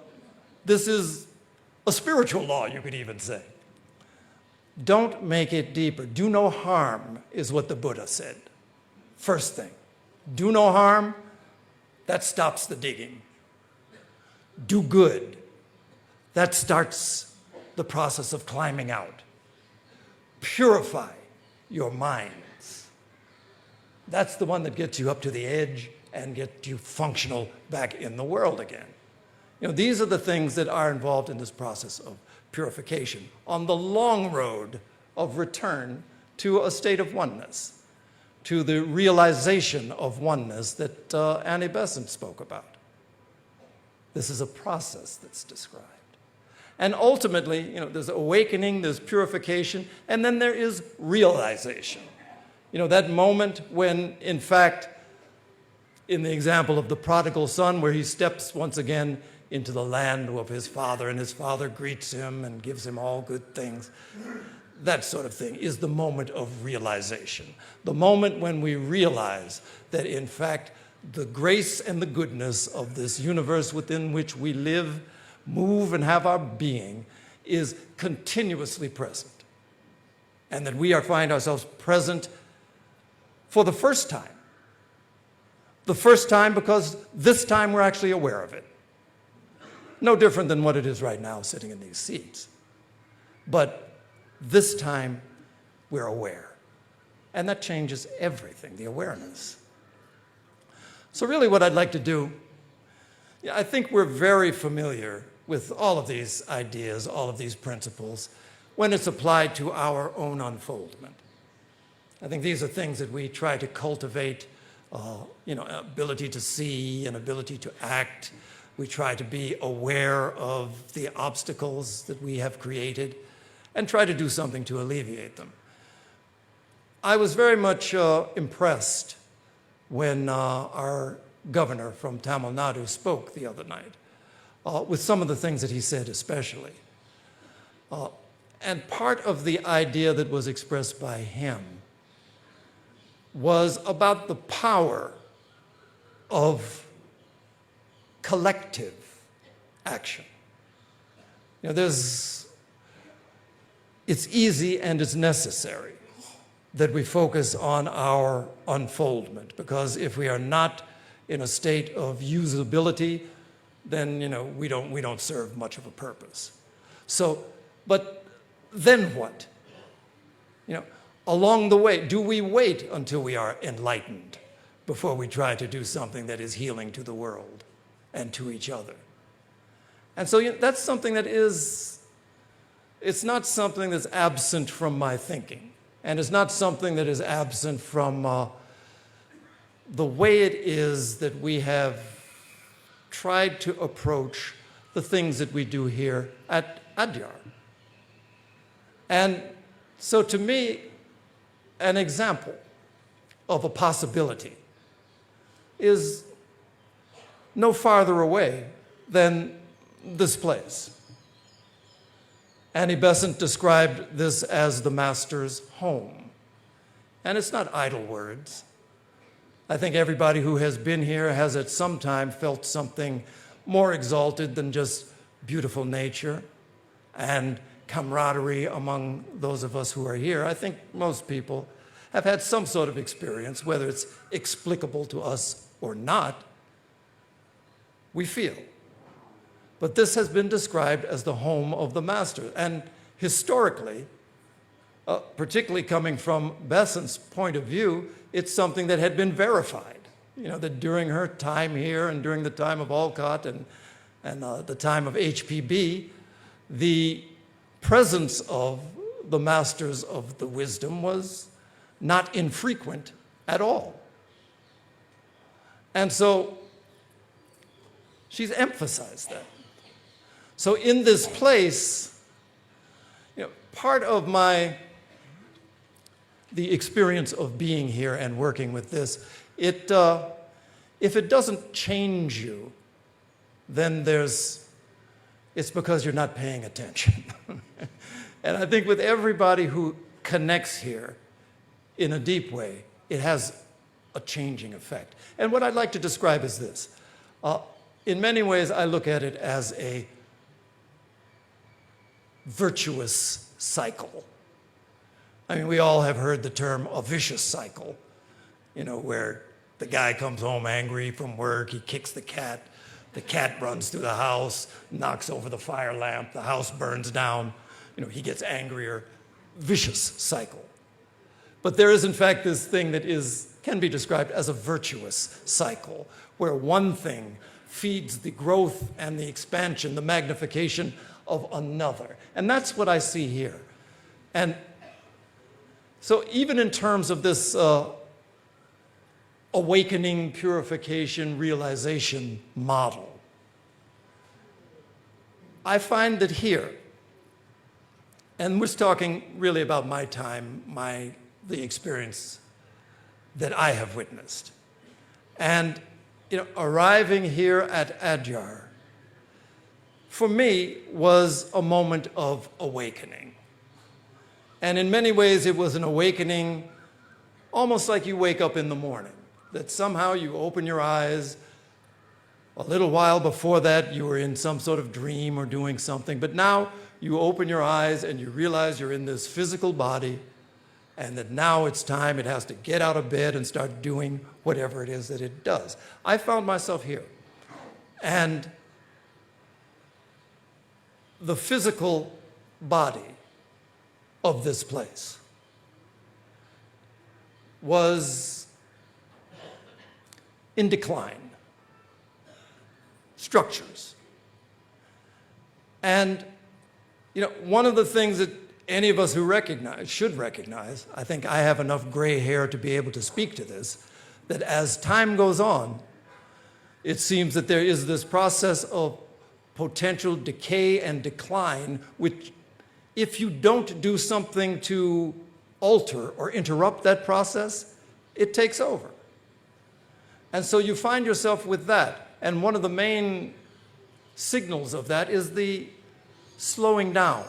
spiritual law, you could even say. Don't make it deeper. Do no harm is what the Buddha said. First thing. Do no harm, that stops the digging. Do good. That starts the process of climbing out. Purify your minds. That's the one that gets you up to the edge and gets you functional back in the world again. You know, these are the things that are involved in this process of purification on the long road of return to a state of oneness, to the realization of oneness that Annie Besant spoke about. This is a process that's described. And ultimately, you know, there's awakening, there's purification, and then there is realization. You know, that moment when, in fact, in the example of the prodigal son, where he steps once again into the land of his father, and his father greets him and gives him all good things. That sort of thing is the moment of realization. The moment when we realize that, in fact, the grace and the goodness of this universe within which we live, move, and have our being is continuously present. And that we find ourselves present for the first time. The first time because this time we're actually aware of it. No different than what it is right now sitting in these seats. But this time we're aware. And that changes everything, the awareness. So really what I'd like to do, I think we're very familiar with all of these ideas, all of these principles, when it's applied to our own unfoldment. I think these are things that we try to cultivate, you know, ability to see, an ability to act. We try to be aware of the obstacles that we have created and try to do something to alleviate them. I was very much impressed when our governor from Tamil Nadu spoke the other night, with some of the things that he said especially. And part of the idea that was expressed by him was about the power of collective action. You know, it's easy and it's necessary that we focus on our unfoldment, because if we are not in a state of usability, then, you know, we don't serve much of a purpose. So, but then what? You know, along the way, do we wait until we are enlightened before we try to do something that is healing to the world and to each other? And so that's something that is, it's not something that's absent from my thinking. And it's not something that is absent from the way it is that we have tried to approach the things that we do here at Adyar. And so to me, an example of a possibility is no farther away than this place. Annie Besant described this as the Master's home. And it's not idle words. I think everybody who has been here has at some time felt something more exalted than just beautiful nature and camaraderie among those of us who are here. I think most people have had some sort of experience, whether it's explicable to us or not, we feel. But this has been described as the home of the Master. And historically, particularly coming from Besant's point of view, it's something that had been verified. You know, that during her time here and during the time of Alcott and the time of HPB, the presence of the Masters of the Wisdom was not infrequent at all. And so she's emphasized that. So in this place, you know, part of the experience of being here and working with this, if it doesn't change you, then it's because you're not paying attention. And I think with everybody who connects here in a deep way, it has a changing effect. And what I'd like to describe is this. In many ways, I look at it as a virtuous cycle. I mean, we all have heard the term a vicious cycle, you know, where the guy comes home angry from work, he kicks the cat runs through the house, knocks over the fire lamp, the house burns down, you know, he gets angrier. Vicious cycle. But there is, in fact, this thing that can be described as a virtuous cycle, where one thing feeds the growth and the expansion, the magnification of another. And that's what I see here. And so even in terms of this awakening, purification, realization model, I find that here, and we're talking really about my time, the experience that I have witnessed. And you know, arriving here at Adyar, for me, was a moment of awakening. And in many ways, it was an awakening almost like you wake up in the morning, that somehow you open your eyes. A little while before that, you were in some sort of dream or doing something, but now you open your eyes and you realize you're in this physical body, and that now it's time, it has to get out of bed and start doing whatever it is that it does. I found myself here. And the physical body of this place was in decline. Structures. And, you know, one of the things that any of us who should recognize, I think I have enough gray hair to be able to speak to this, that as time goes on, it seems that there is this process of potential decay and decline, which if you don't do something to alter or interrupt that process, it takes over. And so you find yourself with that. And one of the main signals of that is the slowing down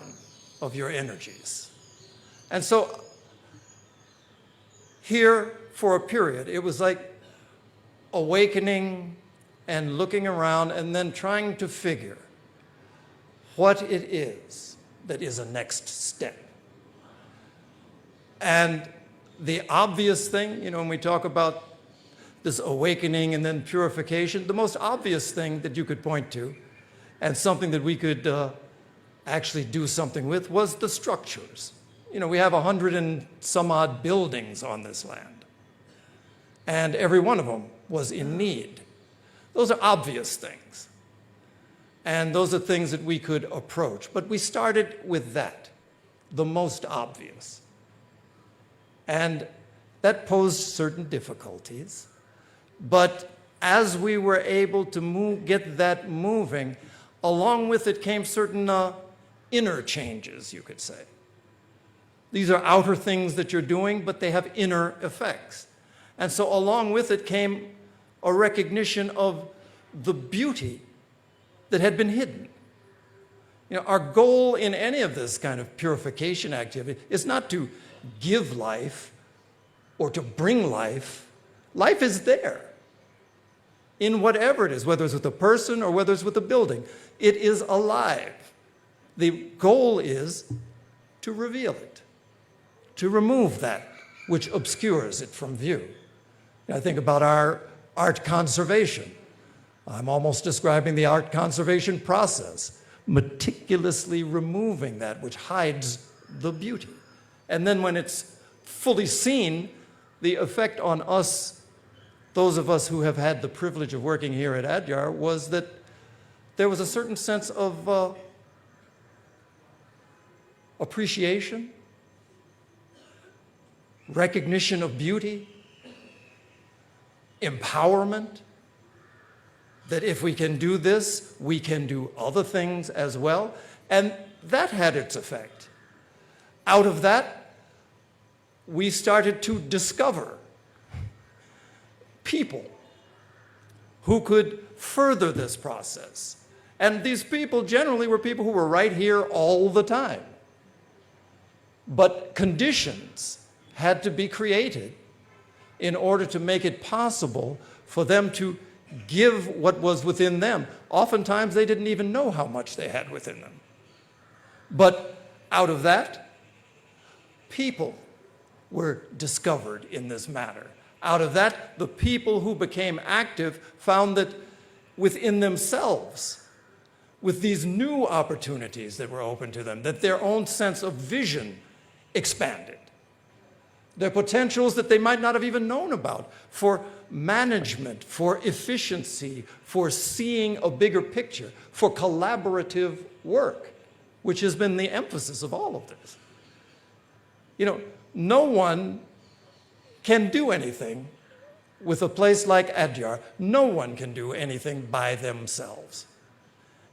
of your energies. And so here, for a period, it was like awakening and looking around and then trying to figure what it is that is a next step. And the obvious thing, you know, when we talk about this awakening and then purification, the most obvious thing that you could point to, and something that we could actually do something with, was the structures we have 100 and some odd buildings on this land, and every one of them was in need. Those are obvious things, and those are things that we could approach. But we started with that, the most obvious. And that posed certain difficulties. But as we were able to get that moving, along with it came certain inner changes, you could say. These are outer things that you're doing, but they have inner effects. And so along with it came a recognition of the beauty that had been hidden. Our goal in any of this kind of purification activity is not to give life or to bring life. Life is there in whatever it is, whether it's with a person or whether it's with a building. It is alive. The goal is to reveal it, to remove that which obscures it from view. I think about our art conservation. I'm almost describing the art conservation process, meticulously removing that which hides the beauty. And then when it's fully seen, the effect on us, those of us who have had the privilege of working here at Adyar, was that there was a certain sense of appreciation, recognition of beauty, empowerment, that if we can do this, we can do other things as well. And that had its effect. Out of that, we started to discover people who could further this process. And these people generally were people who were right here all the time. But conditions had to be created in order to make it possible for them to give what was within them. Oftentimes, they didn't even know how much they had within them. But out of that, people were discovered in this matter. Out of that, the people who became active found that within themselves, with these new opportunities that were open to them, that their own sense of vision expanded. Their potentials that they might not have even known about for management, for efficiency, for seeing a bigger picture, for collaborative work, which has been the emphasis of all of this. No one can do anything with a place like Adyar. No one can do anything by themselves.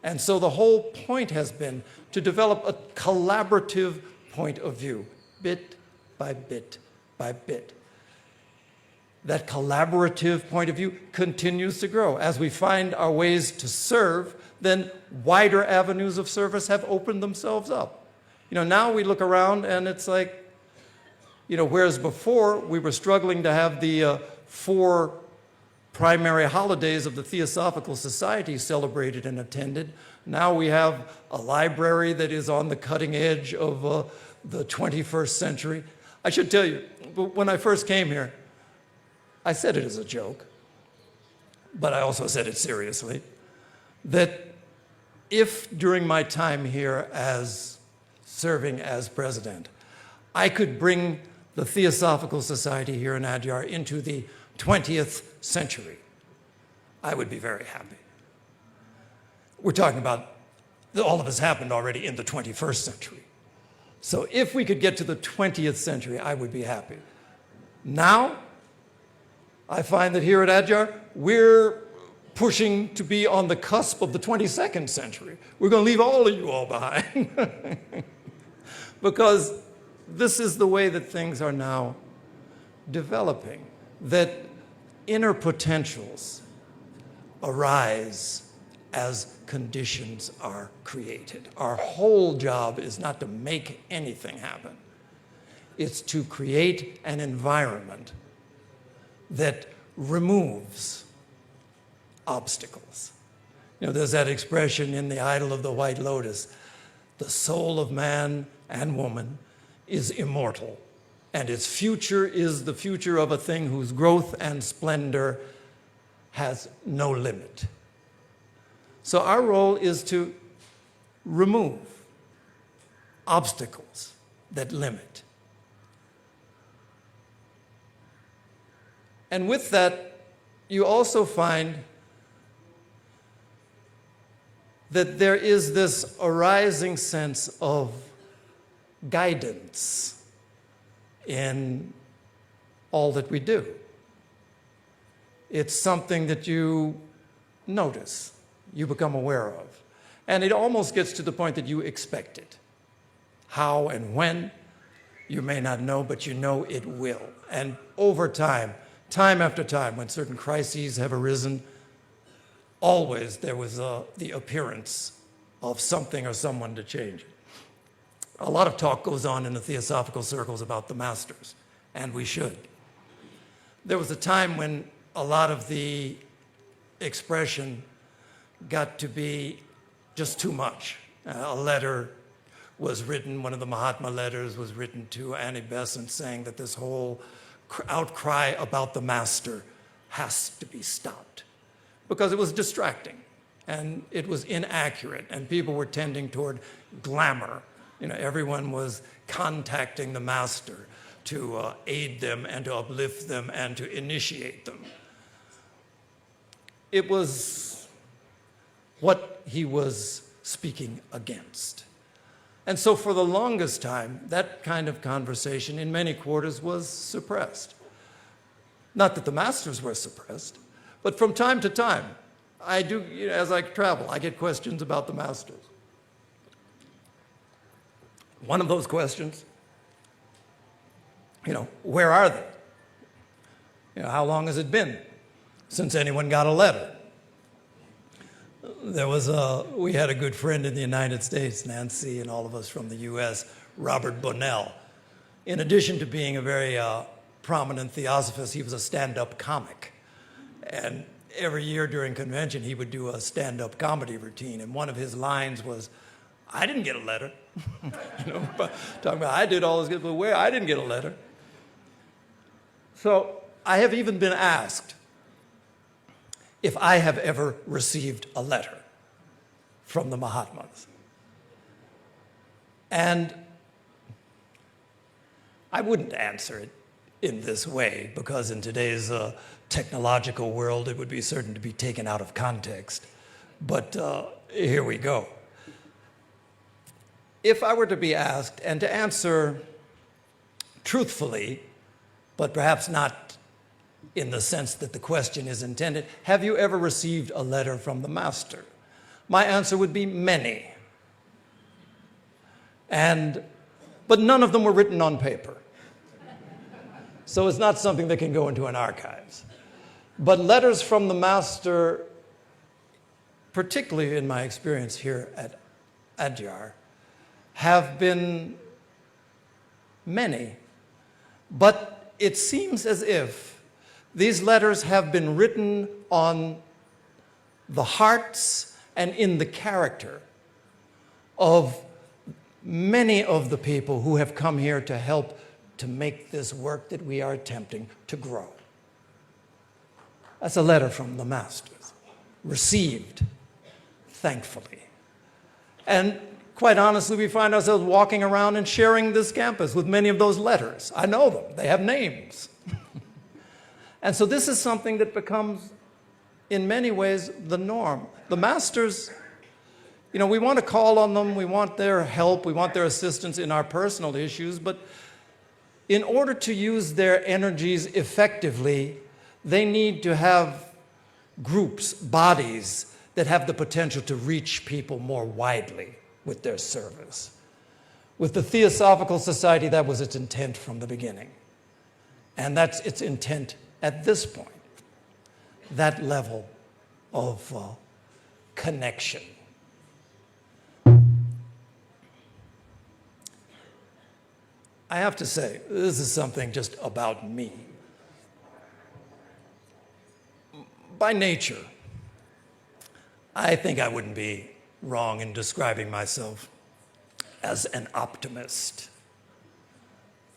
And so the whole point has been to develop a collaborative point of view, bit by bit by bit. That collaborative point of view continues to grow. As we find our ways to serve, then wider avenues of service have opened themselves up. Now we look around and it's like, whereas before we were struggling to have the 4 primary holidays of the Theosophical Society celebrated and attended, now we have a library that is on the cutting edge of the 21st century. I should tell you, when I first came here, I said it as a joke, but I also said it seriously, that if during my time here as serving as president, I could bring the Theosophical Society here in Adyar into the 20th century, I would be very happy. We're talking about all of this happened already in the 21st century. So if we could get to the 20th century, I would be happy. Now, I find that here at Adyar, we're pushing to be on the cusp of the 22nd century. We're going to leave all of you all behind. Because this is the way that things are now developing, that inner potentials arise as conditions are created. Our whole job is not to make anything happen. It's to create an environment that removes obstacles. There's that expression in the Idol of the White Lotus, the soul of man and woman is immortal, and its future is the future of a thing whose growth and splendor has no limit. So our role is to remove obstacles that limit. And with that, you also find that there is this arising sense of guidance in all that we do. It's something that you notice, you become aware of. And it almost gets to the point that you expect it. How and when, you may not know, but you know it will. And over time after time, when certain crises have arisen, always there was the appearance of something or someone to change it. A lot of talk goes on in the theosophical circles about the masters, and we should. There was a time when a lot of the expression got to be just too much. A letter was written, one of the Mahatma letters was written to Annie Besant saying that this whole outcry about the master has to be stopped because it was distracting and it was inaccurate and people were tending toward glamour. You know, everyone was contacting the master to aid them and to uplift them and to initiate them. It was what he was speaking against. And so for the longest time, that kind of conversation in many quarters was suppressed. Not that the masters were suppressed, but from time to time, I do, as I travel, I get questions about the masters. One of those questions, where are they? How long has it been since anyone got a letter? We had a good friend in the United States, Nancy, and all of us from the U.S., Robert Bonnell. In addition to being a very prominent theosophist, he was a stand-up comic. And every year during convention, he would do a stand-up comedy routine. And one of his lines was, I didn't get a letter. Talking about, I did all this good, but where? I didn't get a letter. So I have even been asked if I have ever received a letter from the Mahatmas. And I wouldn't answer it in this way because in today's technological world, it would be certain to be taken out of context. But here we go. If I were to be asked and to answer truthfully, but perhaps not in the sense that the question is intended, have you ever received a letter from the master? My answer would be many. But none of them were written on paper. So it's not something that can go into an archives. But letters from the master, particularly in my experience here at Adyar, have been many. But it seems as if these letters have been written on the hearts and in the character of many of the people who have come here to help to make this work that we are attempting to grow. That's a letter from the masters, received, thankfully. And quite honestly, we find ourselves walking around and sharing this campus with many of those letters. I know them. They have names. And so this is something that becomes, in many ways, the norm. The masters, we want to call on them. We want their help. We want their assistance in our personal issues. But in order to use their energies effectively, they need to have groups, bodies that have the potential to reach people more widely with their service. With the Theosophical Society, that was its intent from the beginning. And that's its intent at this point, that level of connection. I have to say, this is something just about me. By nature, I think I wouldn't be wrong in describing myself as an optimist.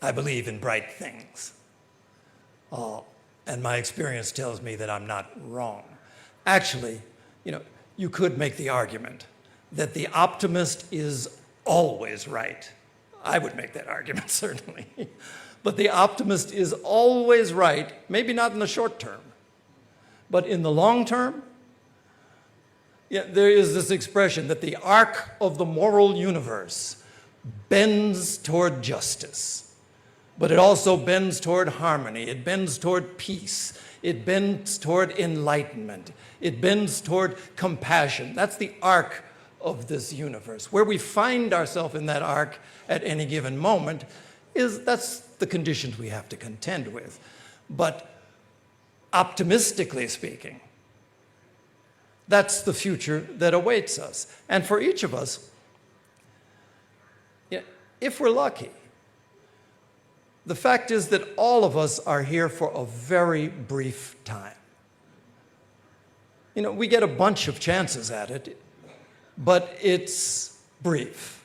I believe in bright things. And my experience tells me that I'm not wrong. Actually, you could make the argument that the optimist is always right I would make that argument, certainly. But the optimist is always right, maybe not in the short term, but in the long term. Yeah, there is this expression that the arc of the moral universe bends toward justice, but it also bends toward harmony. It bends toward peace. It bends toward enlightenment. It bends toward compassion. That's the arc of this universe. Where we find ourselves in that arc at any given moment that's the conditions we have to contend with. But optimistically speaking, that's the future that awaits us. And for each of us, if we're lucky, the fact is that all of us are here for a very brief time. We get a bunch of chances at it, but it's brief.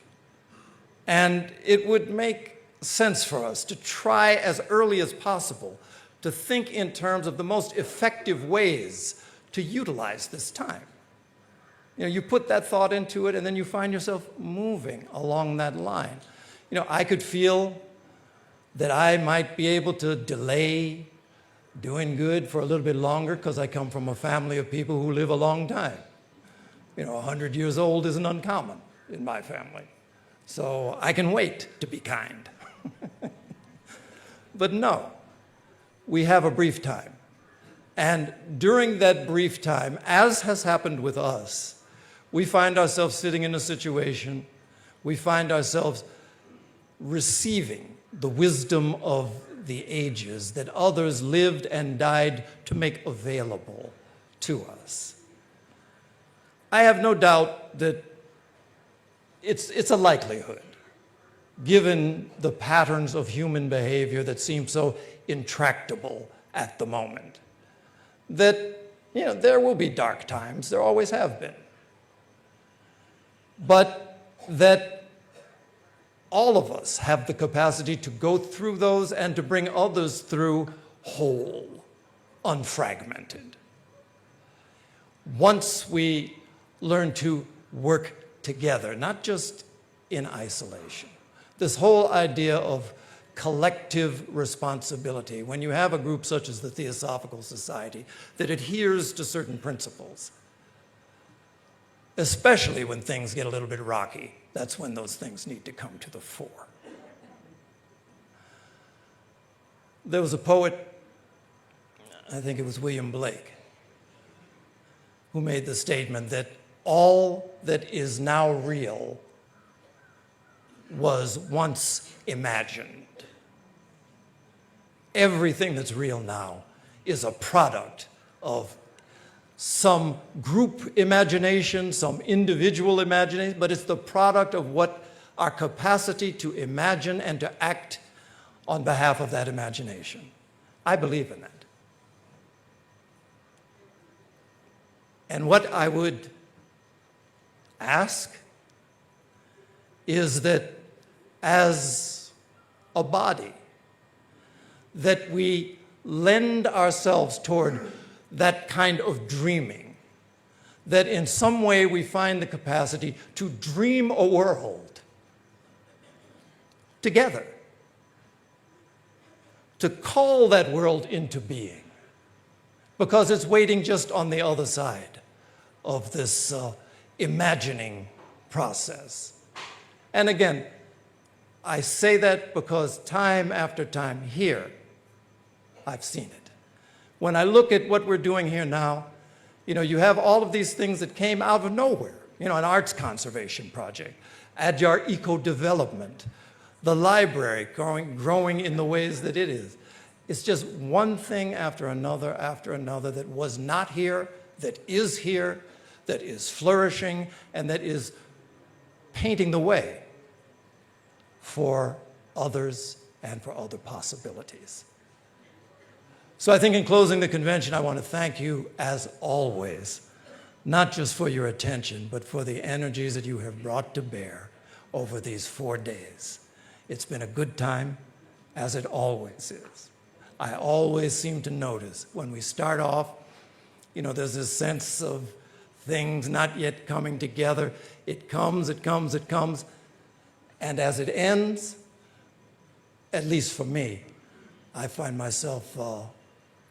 And it would make sense for us to try as early as possible to think in terms of the most effective ways to utilize this time. You put that thought into it, and then you find yourself moving along that line. I could feel that I might be able to delay doing good for a little bit longer because I come from a family of people who live a long time. 100 years old isn't uncommon in my family. So I can wait to be kind. But no, we have a brief time. And during that brief time, as has happened with us, we find ourselves sitting in a situation, we find ourselves receiving the wisdom of the ages that others lived and died to make available to us. I have no doubt that it's a likelihood, given the patterns of human behavior that seem so intractable at the moment, that there will be dark times, there always have been, but that all of us have the capacity to go through those and to bring others through whole, unfragmented. Once we learn to work together, not just in isolation. This whole idea of collective responsibility, when you have a group such as the Theosophical Society that adheres to certain principles, especially when things get a little bit rocky, that's when those things need to come to the fore. There was a poet, I think it was William Blake, who made the statement that all that is now real was once imagined. Everything that's real now is a product of some group imagination, some individual imagination, but it's the product of what our capacity to imagine and to act on behalf of that imagination. I believe in that. And what I would ask is that as a body, that we lend ourselves toward that kind of dreaming, that in some way we find the capacity to dream a world together, to call that world into being, because it's waiting just on the other side of this imagining process. And again, I say that because time after time here, I've seen it. When I look at what we're doing here now, you have all of these things that came out of nowhere. An arts conservation project, Adyar eco-development, the library growing in the ways that it is. It's just one thing after another that was not here, that is flourishing, and that is painting the way for others and for other possibilities. So I think in closing the convention, I want to thank you, as always, not just for your attention, but for the energies that you have brought to bear over these 4 days. It's been a good time, as it always is. I always seem to notice when we start off, there's this sense of things not yet coming together. It comes, And as it ends, at least for me, I find myself,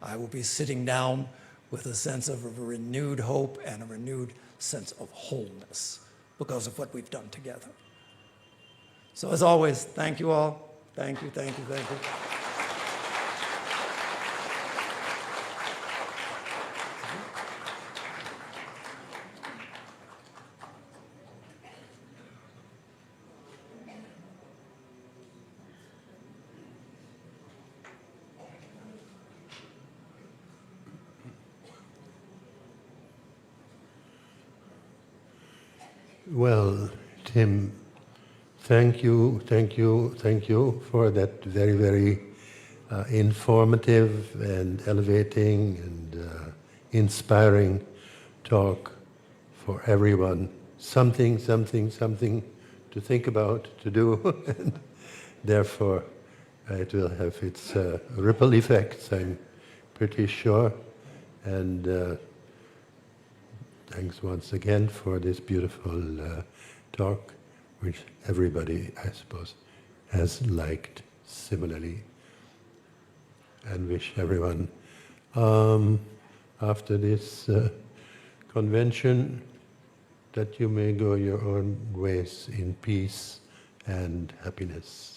I will be sitting down with a sense of a renewed hope and a renewed sense of wholeness because of what we've done together. So as always, thank you all. Thank you, thank you, thank you. Well, Tim, thank you for that very, very informative and elevating and inspiring talk for everyone. Something to think about, to do, and therefore it will have its ripple effects, I'm pretty sure. And thanks once again for this beautiful talk, which everybody, I suppose, has liked similarly. And wish everyone, after this convention, that you may go your own ways in peace and happiness.